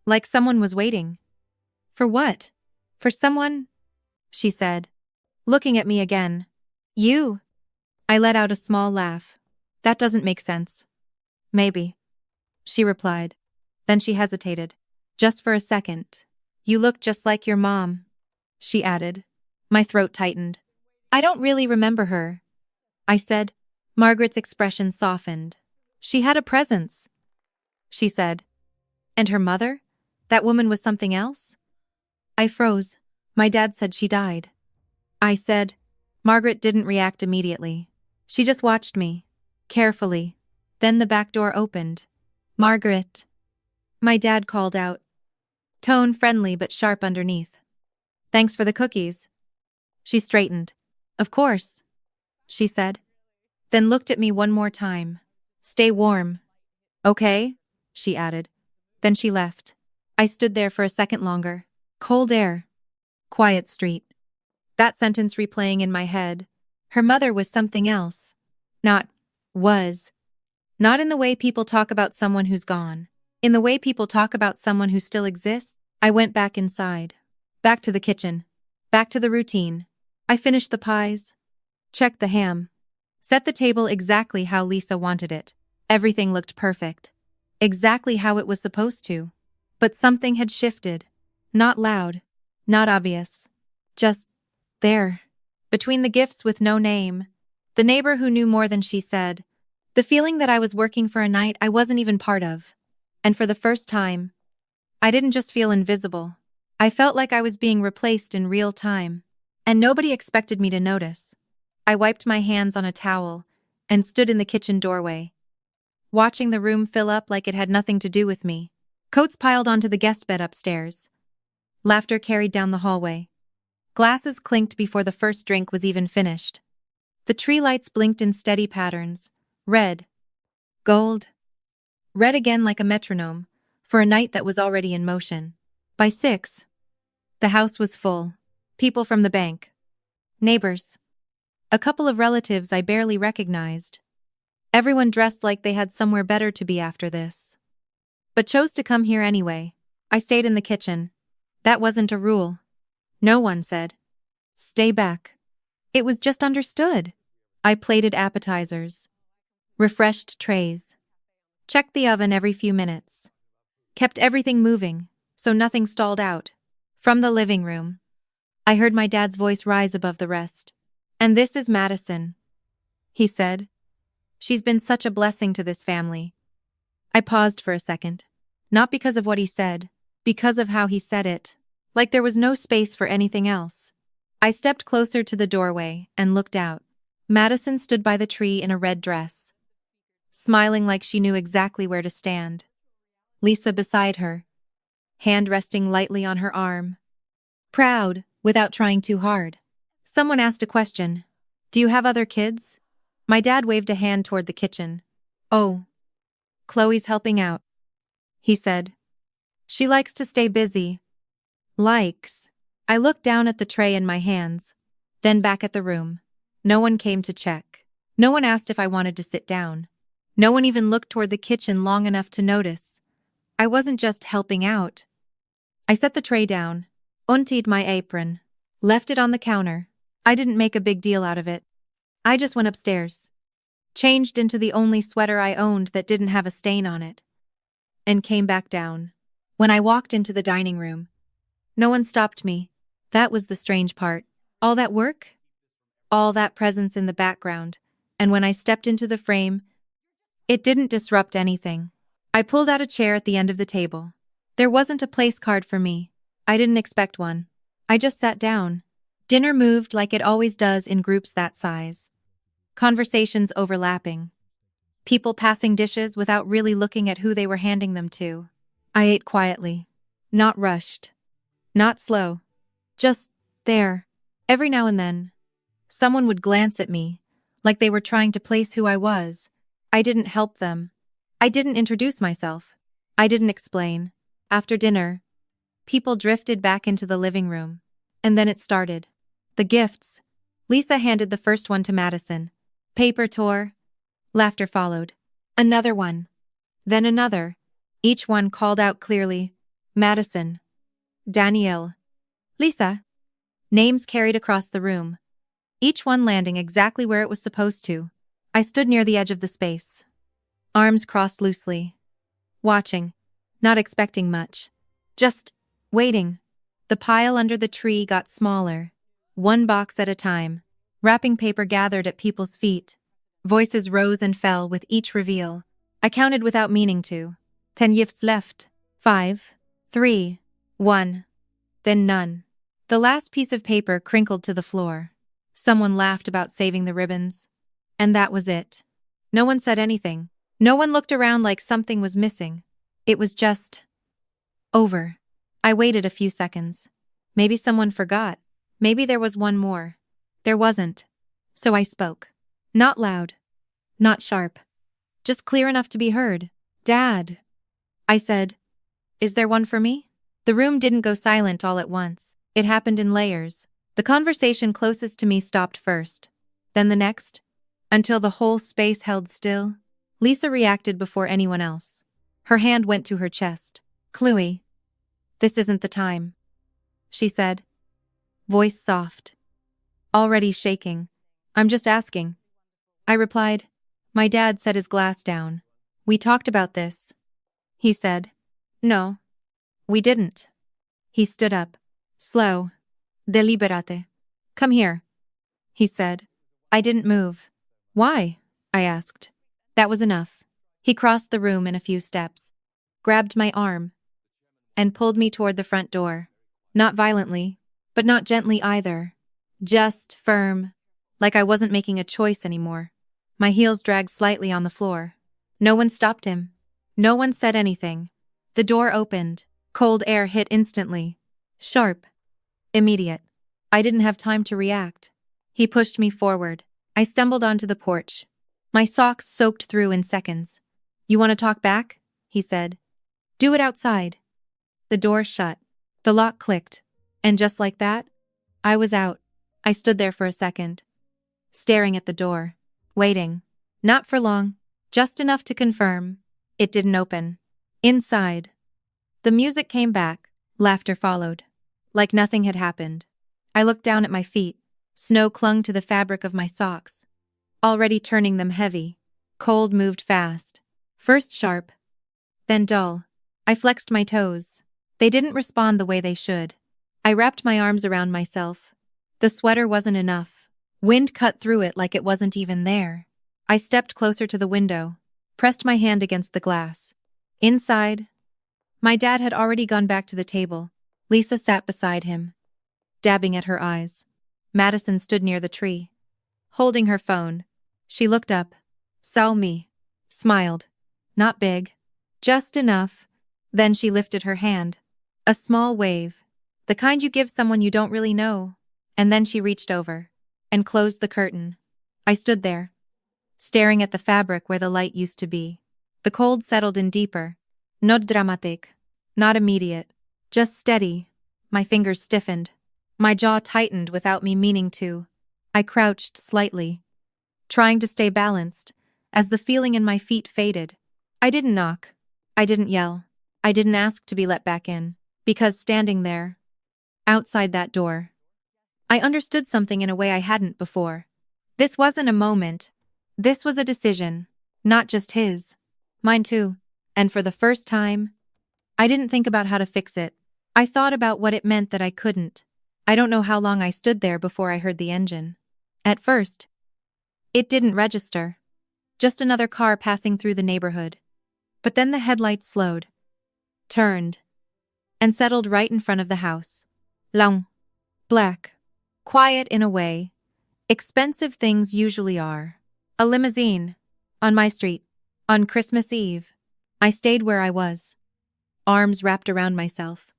"Like someone was waiting." "For what?" "For someone," she said, looking at me again. "You." I let out a small laugh. "That doesn't make sense." "Maybe," she replied. Then she hesitated. "Just for a second. You look just like your mom," she added. My throat tightened. "I don't really remember her," I said. Margaret's expression softened. "She had a presence," she said. "And her mother? That woman was something else?" I froze. "My dad said she died." I said. Margaret didn't react immediately. She just watched me, carefully. Then the back door opened. "Margaret." My dad called out, tone friendly but sharp underneath. "Thanks for the cookies." She straightened. "Of course," she said. Then looked at me one more time. "Stay warm." "Okay," she added. Then she left. I stood there for a second longer. Cold air. Quiet street. That sentence replaying in my head. Her mother was something else. Was. Not in the way people talk about someone who's gone. In the way people talk about someone who still exists. I went back inside. Back to the kitchen. Back to the routine. I finished the pies. Checked the ham. Set the table exactly how Lisa wanted it. Everything looked perfect. Exactly how it was supposed to. But something had shifted. Not loud. Not obvious. Just there. Between the gifts with no name. The neighbor who knew more than she said. The feeling that I was working for a night I wasn't even part of. And for the first time, I didn't just feel invisible. I felt like I was being replaced in real time. And nobody expected me to notice. I wiped my hands on a towel and stood in the kitchen doorway, watching the room fill up like it had nothing to do with me. Coats piled onto the guest bed upstairs. Laughter carried down the hallway. Glasses clinked before the first drink was even finished. The tree lights blinked in steady patterns. Red. Gold. Red again like a metronome, for a night that was already in motion. By 6, the house was full. People from the bank. Neighbors. A couple of relatives I barely recognized. Everyone dressed like they had somewhere better to be after this. But chose to come here anyway. I stayed in the kitchen. That wasn't a rule. No one said, "Stay back." It was just understood. I plated appetizers. Refreshed trays. Checked the oven every few minutes. Kept everything moving, so nothing stalled out. From the living room, I heard my dad's voice rise above the rest. "And this is Madison," he said. "She's been such a blessing to this family." I paused for a second. Not because of what he said, because of how he said it. Like there was no space for anything else. I stepped closer to the doorway and looked out. Madison stood by the tree in a red dress, smiling like she knew exactly where to stand. Lisa beside her, hand resting lightly on her arm. Proud, without trying too hard. Someone asked a question. "Do you have other kids?" My dad waved a hand toward the kitchen. "Oh, Chloe's helping out," he said. "She likes to stay busy." Likes. I looked down at the tray in my hands, then back at the room. No one came to check. No one asked if I wanted to sit down. No one even looked toward the kitchen long enough to notice. I wasn't just helping out. I set the tray down, untied my apron, left it on the counter. I didn't make a big deal out of it. I just went upstairs, changed into the only sweater I owned that didn't have a stain on it, and came back down. When I walked into the dining room, no one stopped me. That was the strange part. All that work? All that presence in the background, and when I stepped into the frame, it didn't disrupt anything. I pulled out a chair at the end of the table. There wasn't a place card for me. I didn't expect one. I just sat down. Dinner moved like it always does in groups that size. Conversations overlapping. People passing dishes without really looking at who they were handing them to. I ate quietly. Not rushed. Not slow. Just there. Every now and then, someone would glance at me, like they were trying to place who I was. I didn't help them. I didn't introduce myself. I didn't explain. After dinner, people drifted back into the living room. And then it started. The gifts. Lisa handed the first one to Madison. Paper tore. Laughter followed. Another one. Then another. Each one called out clearly. Madison. Danielle. Lisa. Names carried across the room, each one landing exactly where it was supposed to. I stood near the edge of the space, arms crossed loosely, watching, not expecting much. Just waiting. The pile under the tree got smaller, one box at a time. Wrapping paper gathered at people's feet. Voices rose and fell with each reveal. I counted without meaning to. 10 gifts left. 5, 3, 1. Then none. The last piece of paper crinkled to the floor. Someone laughed about saving the ribbons. And that was it. No one said anything. No one looked around like something was missing. It was just over. I waited a few seconds. Maybe someone forgot. Maybe there was one more. There wasn't. So I spoke. Not loud. Not sharp. Just clear enough to be heard. Dad. I said. Is there one for me? The room didn't go silent all at once. It happened in layers. The conversation closest to me stopped first. Then the next. Until the whole space held still. Lisa reacted before anyone else. Her hand went to her chest. Chloe. This isn't the time. She said. Voice soft. Already shaking. I'm just asking. I replied. My dad set his glass down. We talked about this. He said. No. We didn't. He stood up. Slow. Deliberate. Come here. He said. I didn't move. Why? I asked. That was enough. He crossed the room in a few steps, grabbed my arm, and pulled me toward the front door. Not violently, but not gently either. Just firm, like I wasn't making a choice anymore. My heels dragged slightly on the floor. No one stopped him. No one said anything. The door opened. Cold air hit instantly. Sharp. Immediate. I didn't have time to react. He pushed me forward. I stumbled onto the porch. My socks soaked through in seconds. You want to talk back? He said. Do it outside. The door shut. The lock clicked. And just like that, I was out. I stood there for a second, staring at the door, waiting. Not for long, just enough to confirm. It didn't open. Inside. The music came back. Laughter followed. Like nothing had happened. I looked down at my feet. Snow clung to the fabric of my socks, already turning them heavy. Cold moved fast. First sharp, then dull. I flexed my toes. They didn't respond the way they should. I wrapped my arms around myself. The sweater wasn't enough. Wind cut through it like it wasn't even there. I stepped closer to the window, pressed my hand against the glass. Inside, my dad had already gone back to the table. Lisa sat beside him, dabbing at her eyes. Madison stood near the tree, holding her phone. She looked up, saw me, smiled. Not big, just enough. Then she lifted her hand. A small wave, the kind you give someone you don't really know. And then she reached over and closed the curtain. I stood there, staring at the fabric where the light used to be. The cold settled in deeper. Not dramatic, not immediate, just steady. My fingers stiffened. My jaw tightened without me meaning to. I crouched slightly, trying to stay balanced, as the feeling in my feet faded. I didn't knock. I didn't yell. I didn't ask to be let back in, because standing there, outside that door, I understood something in a way I hadn't before. This wasn't a moment. This was a decision. Not just his. Mine too. And for the first time, I didn't think about how to fix it. I thought about what it meant that I couldn't. I don't know how long I stood there before I heard the engine. At first, it didn't register. Just another car passing through the neighborhood. But then the headlights slowed, turned, and settled right in front of the house. Long, black, quiet in a way expensive things usually are. A limousine, on my street, on Christmas Eve. I stayed where I was, arms wrapped around myself,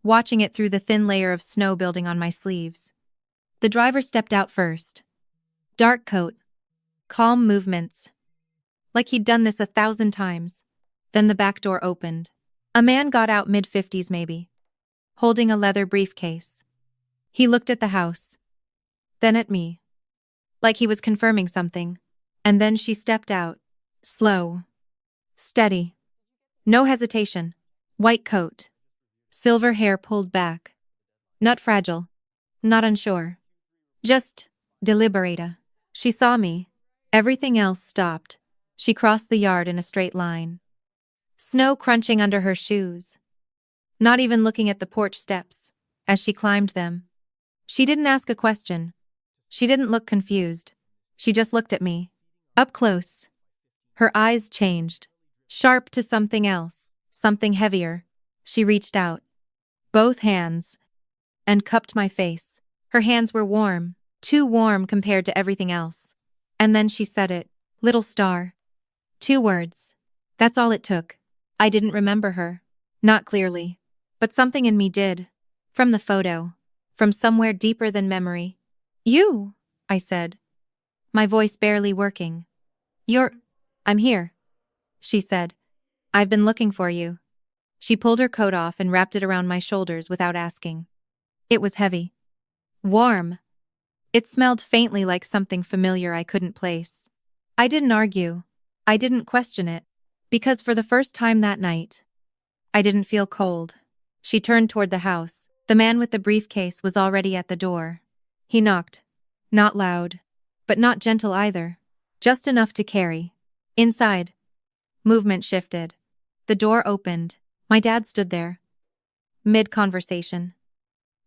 watching it through the thin layer of snow building on my sleeves. The driver stepped out first. Dark coat, calm movements, like he'd done this 1,000 times. Then the back door opened. A man got out mid-50s maybe, holding a leather briefcase. He looked at the house, then at me, like he was confirming something. And then she stepped out, slow, steady, no hesitation. White coat, silver hair pulled back. Not fragile, not unsure, just deliberate. She saw me. Everything else stopped. She crossed the yard in a straight line, snow crunching under her shoes, not even looking at the porch steps as she climbed them. She didn't ask a question. She didn't look confused. She just looked at me, up close. Her eyes changed, sharp to something else, something heavier. She reached out, both hands, and cupped my face. Her hands were warm, too warm compared to everything else. And then she said it. Little star. 2 words. That's all it took. I didn't remember her. Not clearly. But something in me did. From the photo. From somewhere deeper than memory. You, I said. My voice barely working. I'm here, she said. I've been looking for you. She pulled her coat off and wrapped it around my shoulders without asking. It was heavy. Warm. It smelled faintly like something familiar I couldn't place. I didn't argue. I didn't question it. Because for the first time that night, I didn't feel cold. She turned toward the house. The man with the briefcase was already at the door. He knocked. Not loud, but not gentle either. Just enough to carry. Inside. Movement shifted. The door opened. My dad stood there. Mid-conversation.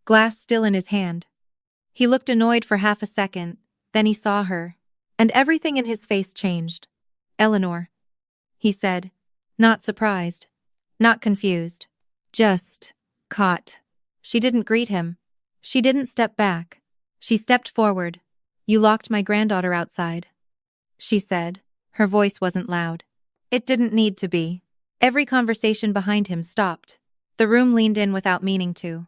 Glass still in his hand. He looked annoyed for half a second, then he saw her, and everything in his face changed. Eleanor, he said, not surprised, not confused, just caught. She didn't greet him. She didn't step back. She stepped forward. You locked my granddaughter outside, she said. Her voice wasn't loud. It didn't need to be. Every conversation behind him stopped. The room leaned in without meaning to.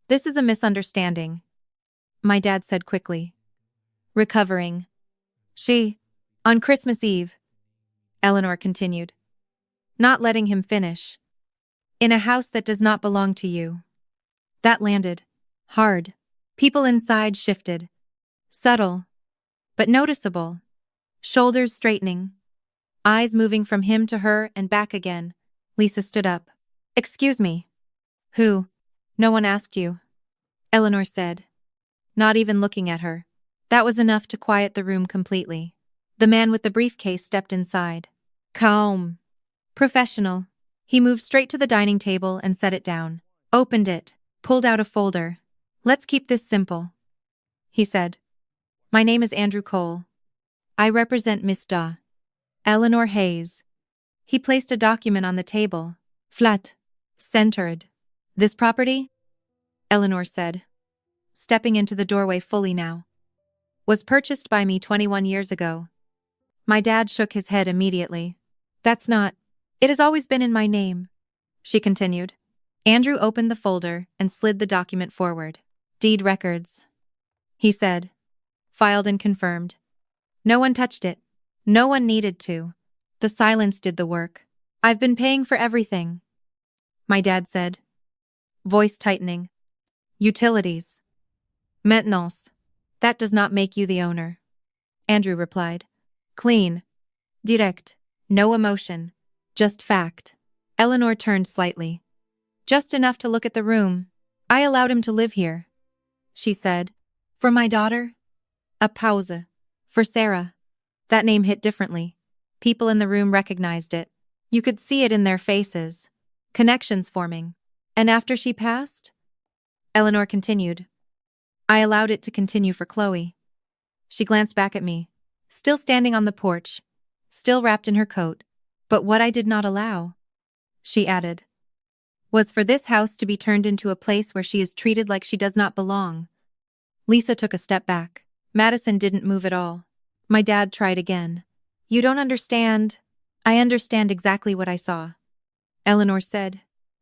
This is a misunderstanding, my dad said quickly. Recovering. On Christmas Eve, Eleanor continued, not letting him finish. In a house that does not belong to you. That landed. Hard. People inside shifted. Subtle. But noticeable. Shoulders straightening. Eyes moving from him to her and back again. Lisa stood up. Excuse me. Who? No one asked you. Eleanor said. Not even looking at her. That was enough to quiet the room completely. The man with the briefcase stepped inside. Calm. Professional. He moved straight to the dining table and set it down. Opened it. Pulled out a folder. Let's keep this simple, he said. My name is Andrew Cole. I represent Miss Da. Eleanor Hayes. He placed a document on the table. Flat. Centered. This property? Eleanor said, stepping into the doorway fully now. Was purchased by me 21 years ago. My dad shook his head immediately. That's not. It has always been in my name, she continued. Andrew opened the folder and slid the document forward. Deed records, he said. Filed and confirmed. No one touched it. No one needed to. The silence did the work. I've been paying for everything, my dad said, voice tightening. Utilities. Maintenance. That does not make you the owner, Andrew replied. Clean. Direct. No emotion. Just fact. Eleanor turned slightly. Just enough to look at the room. I allowed him to live here, she said. For my daughter? A pause. For Sarah. That name hit differently. People in the room recognized it. You could see it in their faces. Connections forming. And after she passed? Eleanor continued. I allowed it to continue for Chloe. She glanced back at me. Still standing on the porch. Still wrapped in her coat. But what I did not allow, she added, was for this house to be turned into a place where she is treated like she does not belong. Lisa took a step back. Madison didn't move at all. My dad tried again. You don't understand. I understand exactly what I saw, Eleanor said.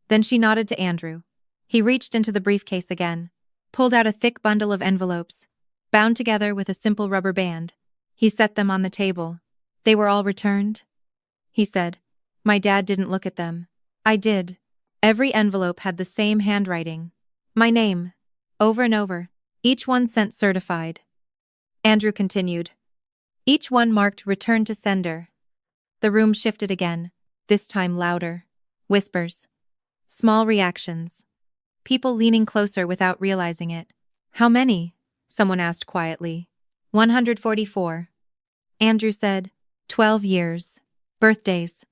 Then she nodded to Andrew. He reached into the briefcase again, pulled out a thick bundle of envelopes, bound together with a simple rubber band. He set them on the table. They were all returned, he said. My dad didn't look at them. I did. Every envelope had the same handwriting. My name. Over and over. Each one sent certified. Andrew continued. Each one marked return to sender. The room shifted again, this time louder. Whispers. Small reactions. People leaning closer without realizing it. How many? Someone asked quietly. 144. Andrew said. 12 years. Birthdays.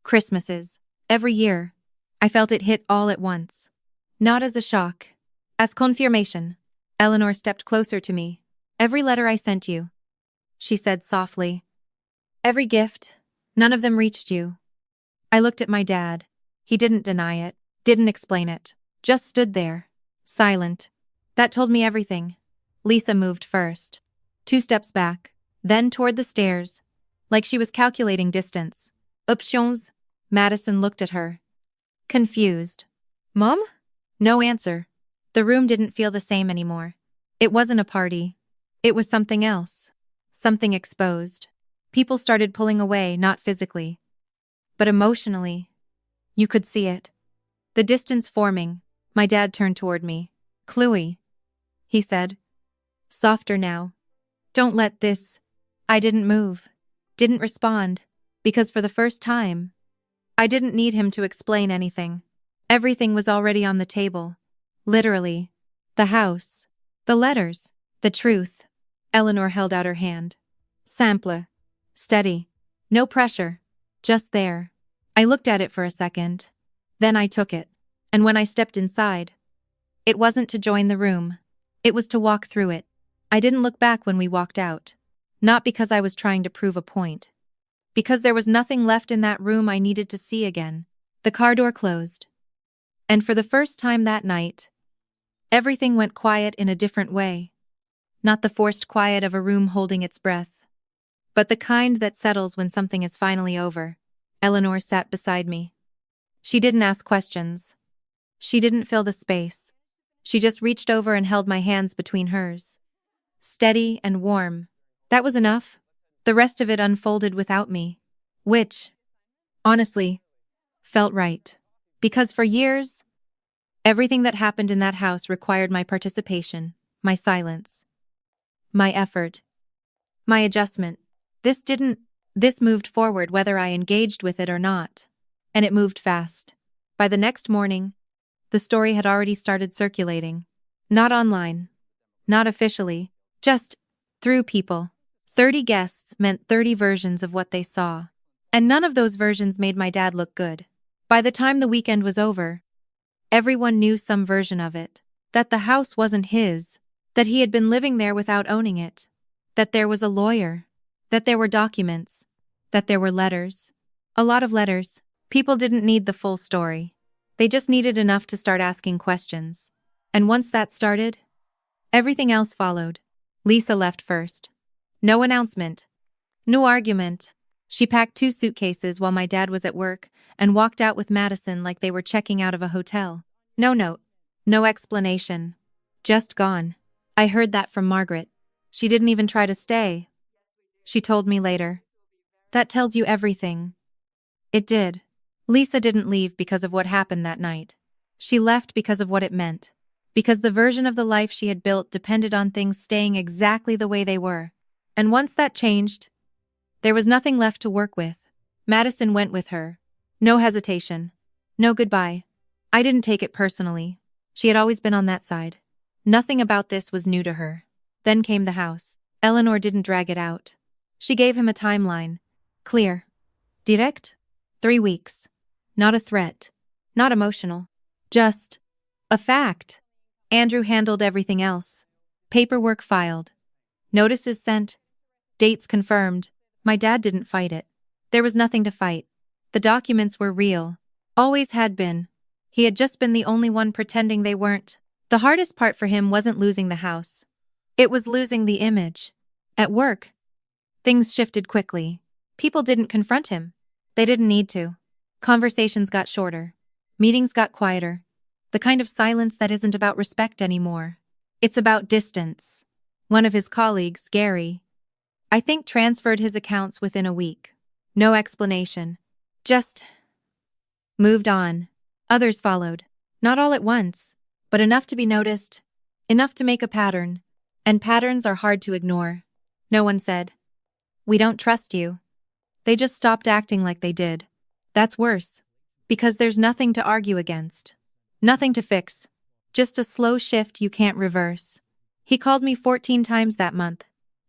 Christmases. Every year. I felt it hit all at once. Not as a shock. As confirmation. Eleanor stepped closer to me. Every letter I sent you, she said softly. Every gift. None of them reached you. I looked at my dad. He didn't deny it. Didn't explain it. Just stood there. Silent. That told me everything. Lisa moved first. 2 steps back. then toward the stairs, like she was calculating distance. Options? Madison looked at her, confused. Mom? No answer. The room didn't feel the same anymore. It wasn't a party. It was something else. Something exposed. People started pulling away, not physically, but emotionally. You could see it. The distance forming. My dad turned toward me. Chloe, he said. Softer now. Don't let this. I didn't move. Didn't respond. Because for the first time, I didn't need him to explain anything. Everything was already on the table. Literally. The house. The letters. The truth. Eleanor held out her hand. Simple. Steady. No pressure. Just there. I looked at it for a second. Then I took it. And when I stepped inside, it wasn't to join the room. It was to walk through it. I didn't look back when we walked out. Not because I was trying to prove a point. Because there was nothing left in that room I needed to see again. The car door closed. And for the first time that night, everything went quiet in a different way. Not the forced quiet of a room holding its breath, but the kind that settles when something is finally over. Eleanor sat beside me. She didn't ask questions. She didn't fill the space. She just reached over and held my hands between hers. Steady and warm. That was enough. The rest of it unfolded without me. Which, honestly, felt right. Because for years, everything that happened in that house required my participation, my silence, my effort, my adjustment. This moved forward whether I engaged with it or not. And it moved fast. By the next morning, the story had already started circulating. Not online. Not officially. Just through people. 30 guests meant 30 versions of what they saw. And none of those versions made my dad look good. By the time the weekend was over, everyone knew some version of it. That the house wasn't his. That he had been living there without owning it. That there was a lawyer. That there were documents. That there were letters. A lot of letters. People didn't need the full story. They just needed enough to start asking questions. And once that started, everything else followed. Lisa left first. No announcement. No argument. She packed 2 suitcases while my dad was at work and walked out with Madison like they were checking out of a hotel. No note. No explanation. Just gone. I heard that from Margaret. She didn't even try to stay. She told me later. That tells you everything. It did. Lisa didn't leave because of what happened that night. She left because of what it meant. Because the version of the life she had built depended on things staying exactly the way they were. And once that changed, there was nothing left to work with. Madison went with her. No hesitation. No goodbye. I didn't take it personally. She had always been on that side. Nothing about this was new to her. Then came the house. Eleanor didn't drag it out. She gave him a timeline. Clear. Direct. 3 weeks. Not a threat. Not emotional. Just a fact. Andrew handled everything else. Paperwork filed. Notices sent. Dates confirmed. My dad didn't fight it. There was nothing to fight. The documents were real. Always had been. He had just been the only one pretending they weren't. The hardest part for him wasn't losing the house. It was losing the image. At work, things shifted quickly. People didn't confront him. They didn't need to. Conversations got shorter. Meetings got quieter. The kind of silence that isn't about respect anymore. It's about distance. One of his colleagues, Gary, I think transferred his accounts within a week. No explanation. Just moved on. Others followed. Not all at once, but enough to be noticed. Enough to make a pattern. And patterns are hard to ignore. No one said, "We don't trust you." They just stopped acting like they did. That's worse. Because there's nothing to argue against. Nothing to fix. Just a slow shift you can't reverse. He called me 14 times that month.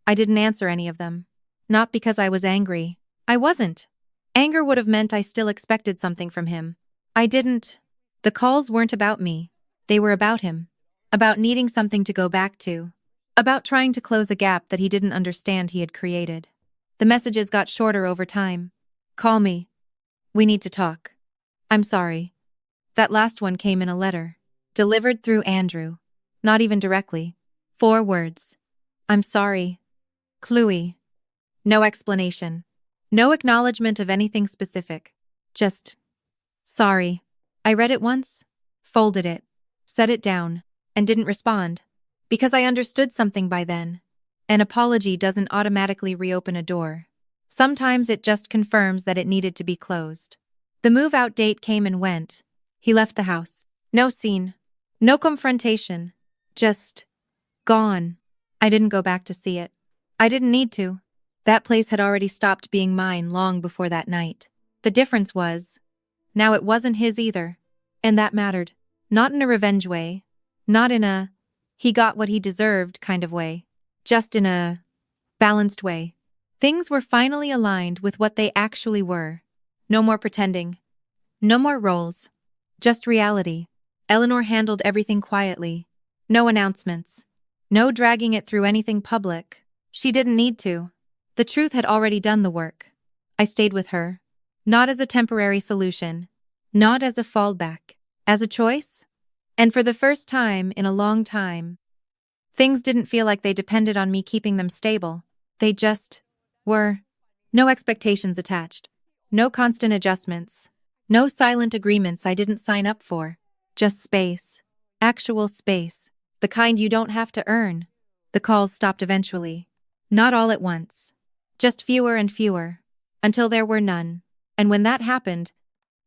I didn't answer any of them. Not because I was angry. I wasn't. Anger would have meant I still expected something from him. I didn't. The calls weren't about me. They were about him. About needing something to go back to. About trying to close a gap that he didn't understand he had created. The messages got shorter over time. Call me. We need to talk. I'm sorry. That last one came in a letter. Delivered through Andrew. Not even directly. 4 words. I'm sorry. Chloe. No explanation. No acknowledgement of anything specific. Just, sorry. I read it once, folded it, set it down, and didn't respond. Because I understood something by then. An apology doesn't automatically reopen a door. Sometimes it just confirms that it needed to be closed. The move-out date came and went. He left the house. No scene. No confrontation. Just gone. I didn't go back to see it. I didn't need to. That place had already stopped being mine long before that night. The difference was, now it wasn't his either. And that mattered. Not in a revenge way. Not in a, he got what he deserved kind of way. Just in a balanced way. Things were finally aligned with what they actually were. No more pretending. No more roles. Just reality. Eleanor handled everything quietly. No announcements. No dragging it through anything public. She didn't need to. The truth had already done the work. I stayed with her. Not as a temporary solution. Not as a fallback. As a choice. And for the first time in a long time, things didn't feel like they depended on me keeping them stable. They just were. No expectations attached. No constant adjustments. No silent agreements I didn't sign up for. Just space. Actual space. The kind you don't have to earn. The calls stopped eventually. Not all at once. Just fewer and fewer. Until there were none. And when that happened,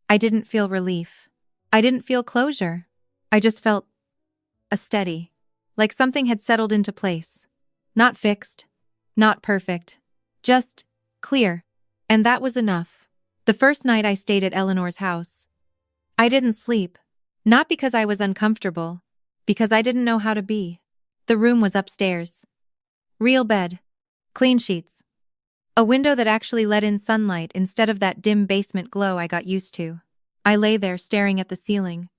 I didn't feel relief. I didn't feel closure. I just felt a steady. Like something had settled into place. Not fixed. Not perfect. Just clear. And that was enough. The first night I stayed at Eleanor's house, I didn't sleep. Not because I was uncomfortable. Because I didn't know how to be. The room was upstairs. Real bed. Clean sheets. A window that actually let in sunlight instead of that dim basement glow I got used to. I lay there staring at the ceiling.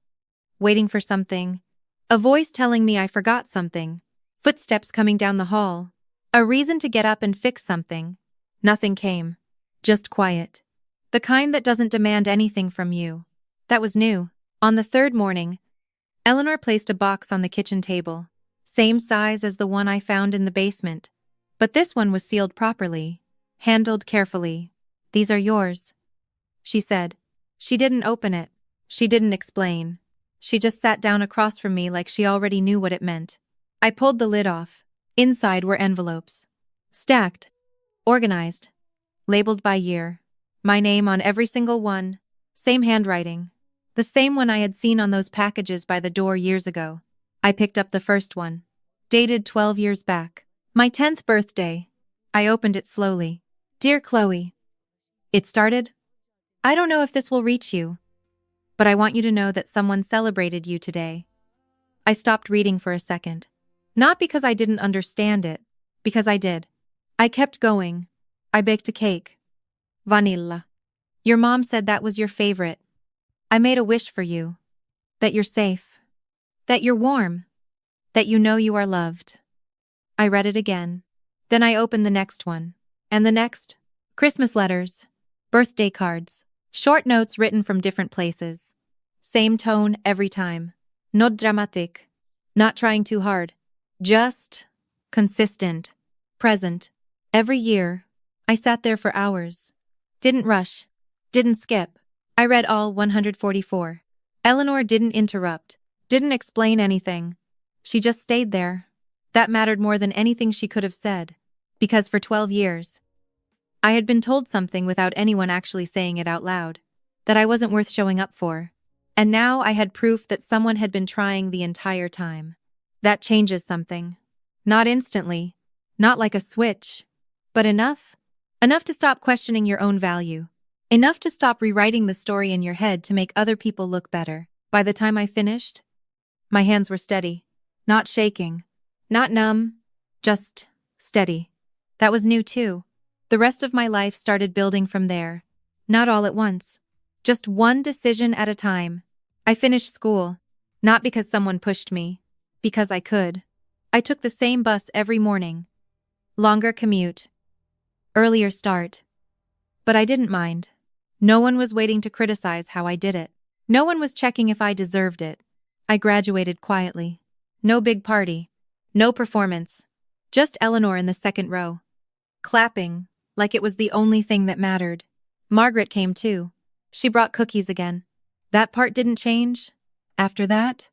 Waiting for something. A voice telling me I forgot something. Footsteps coming down the hall. A reason to get up and fix something. Nothing came. Just quiet. The kind that doesn't demand anything from you. That was new. On the third morning, Eleanor placed a box on the kitchen table. Same size as the one I found in the basement. But this one was sealed properly. Handled carefully. "These are yours," she said. She didn't open it. She didn't explain. She just sat down across from me like she already knew what it meant. I pulled the lid off. Inside were envelopes. Stacked. Organized. Labeled by year. My name on every single one. Same handwriting. The same one I had seen on those packages by the door years ago. I picked up the first one. Dated 12 years back. My 10th birthday. I opened it slowly. "Dear Chloe." It started, "I don't know if this will reach you, but I want you to know that someone celebrated you today." I stopped reading for a second. Not because I didn't understand it, because I did. I kept going. I baked a cake. Vanilla. "Your mom said that was your favorite. I made a wish for you. That you're safe. That you're warm. That you know you are loved." I read it again. Then I opened the next one. And the next. Christmas letters. Birthday cards. Short notes written from different places. Same tone every time. Not dramatic. Not trying too hard. Just consistent. Present. Every year. I sat there for hours. Didn't rush. Didn't skip. I read all 144. Eleanor didn't interrupt. Didn't explain anything. She just stayed there. That mattered more than anything she could have said. Because for 12 years, I had been told something without anyone actually saying it out loud. That I wasn't worth showing up for. And now I had proof that someone had been trying the entire time. That changes something. Not instantly. Not like a switch. But enough. Enough to stop questioning your own value. Enough to stop rewriting the story in your head to make other people look better. By the time I finished, my hands were steady. Not shaking. Not numb. Just steady. That was new too. The rest of my life started building from there. Not all at once. Just one decision at a time. I finished school. Not because someone pushed me. Because I could. I took the same bus every morning. Longer commute. Earlier start. But I didn't mind. No one was waiting to criticize how I did it. No one was checking if I deserved it. I graduated quietly. No big party. No performance. Just Eleanor in the second row. Clapping. like it was the only thing that mattered. Margaret came too. She brought cookies again. That part didn't change. After that,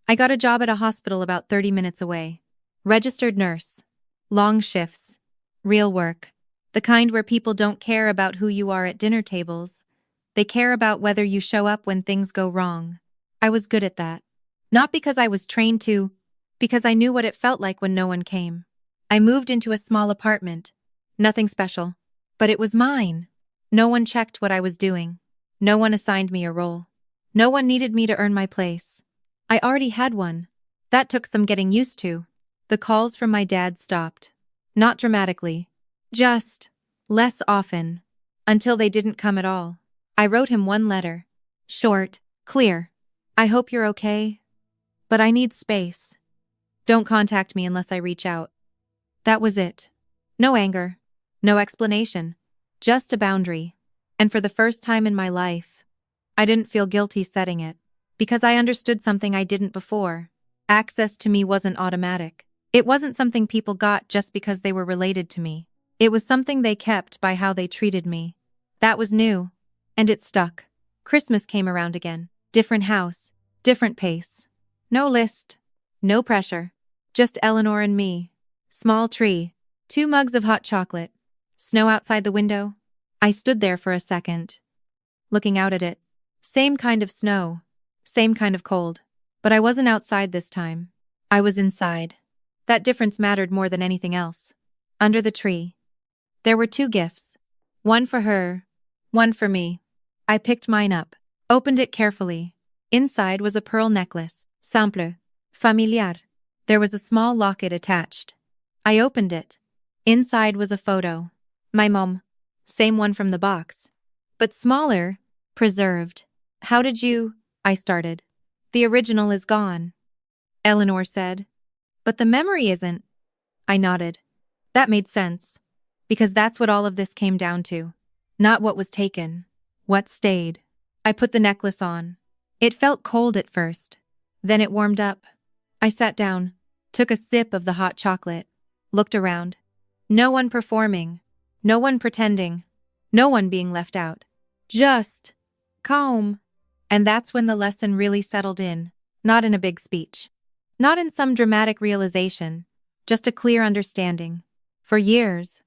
I got a job at a hospital about 30 minutes away. Registered nurse. Long shifts. Real work. The kind where people don't care about who you are at dinner tables. They care about whether you show up when things go wrong. I was good at that. Not because I was trained to, because I knew what it felt like when no one came. I moved into a small apartment. Nothing special. But it was mine. No one checked what I was doing. No one assigned me a role. No one needed me to earn my place. I already had one. That took some getting used to. The calls from my dad stopped. Not dramatically. Just less often. Until they didn't come at all. I wrote him one letter. Short, clear. I hope you're okay. But I need space. Don't contact me unless I reach out. That was it. No anger. No explanation. Just a boundary. And for the first time in my life, I didn't feel guilty setting it. Because I understood something I didn't before. Access to me wasn't automatic. It wasn't something people got just because they were related to me. It was something they kept by how they treated me. That was new. And it stuck. Christmas came around again. Different house. Different pace. No list. No pressure. Just Eleanor and me. Small tree. 2 mugs of hot chocolate. Snow outside the window. I stood there for a second. Looking out at it. Same kind of snow. Same kind of cold. But I wasn't outside this time. I was inside. That difference mattered more than anything else. Under the tree. There were 2 gifts. One for her. One for me. I picked mine up. Opened it carefully. Inside was a pearl necklace. Simple. Familiar. There was a small locket attached. I opened it. Inside was a photo. My mom. Same one from the box. But smaller. Preserved. How did you? I started. The original is gone. Eleanor said. But the memory isn't. I nodded. That made sense. Because that's what all of this came down to. Not what was taken. What stayed. I put the necklace on. It felt cold at first. Then it warmed up. I sat down. Took a sip of the hot chocolate. Looked around. No one performing. No one pretending. No one being left out. Just calm. And that's when the lesson really settled in. Not in a big speech. Not in some dramatic realization. Just a clear understanding. For years,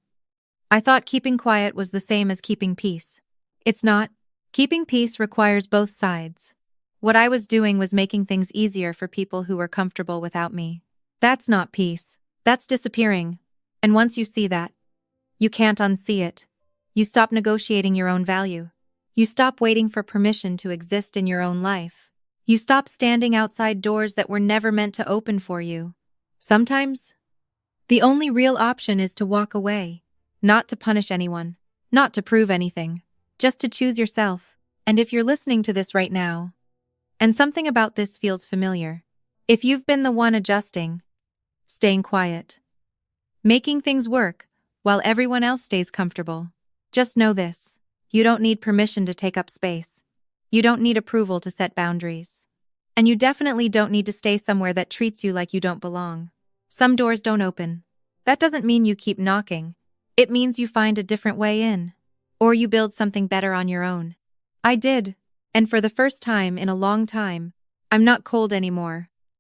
I thought keeping quiet was the same as keeping peace. It's not. Keeping peace requires both sides. What I was doing was making things easier for people who were comfortable without me. That's not peace. That's disappearing. And once you see that, you can't unsee it. You stop negotiating your own value. You stop waiting for permission to exist in your own life. You stop standing outside doors that were never meant to open for you. Sometimes, the only real option is to walk away. Not to punish anyone. Not to prove anything. Just to choose yourself. And if you're listening to this right now, and something about this feels familiar, if you've been the one adjusting, staying quiet, making things work while everyone else stays comfortable, just know this. You don't need permission to take up space. You don't need approval to set boundaries. And you definitely don't need to stay somewhere that treats you like you don't belong. Some doors don't open. That doesn't mean you keep knocking. It means you find a different way in. Or you build something better on your own. I did. And for the first time in a long time, I'm not cold anymore.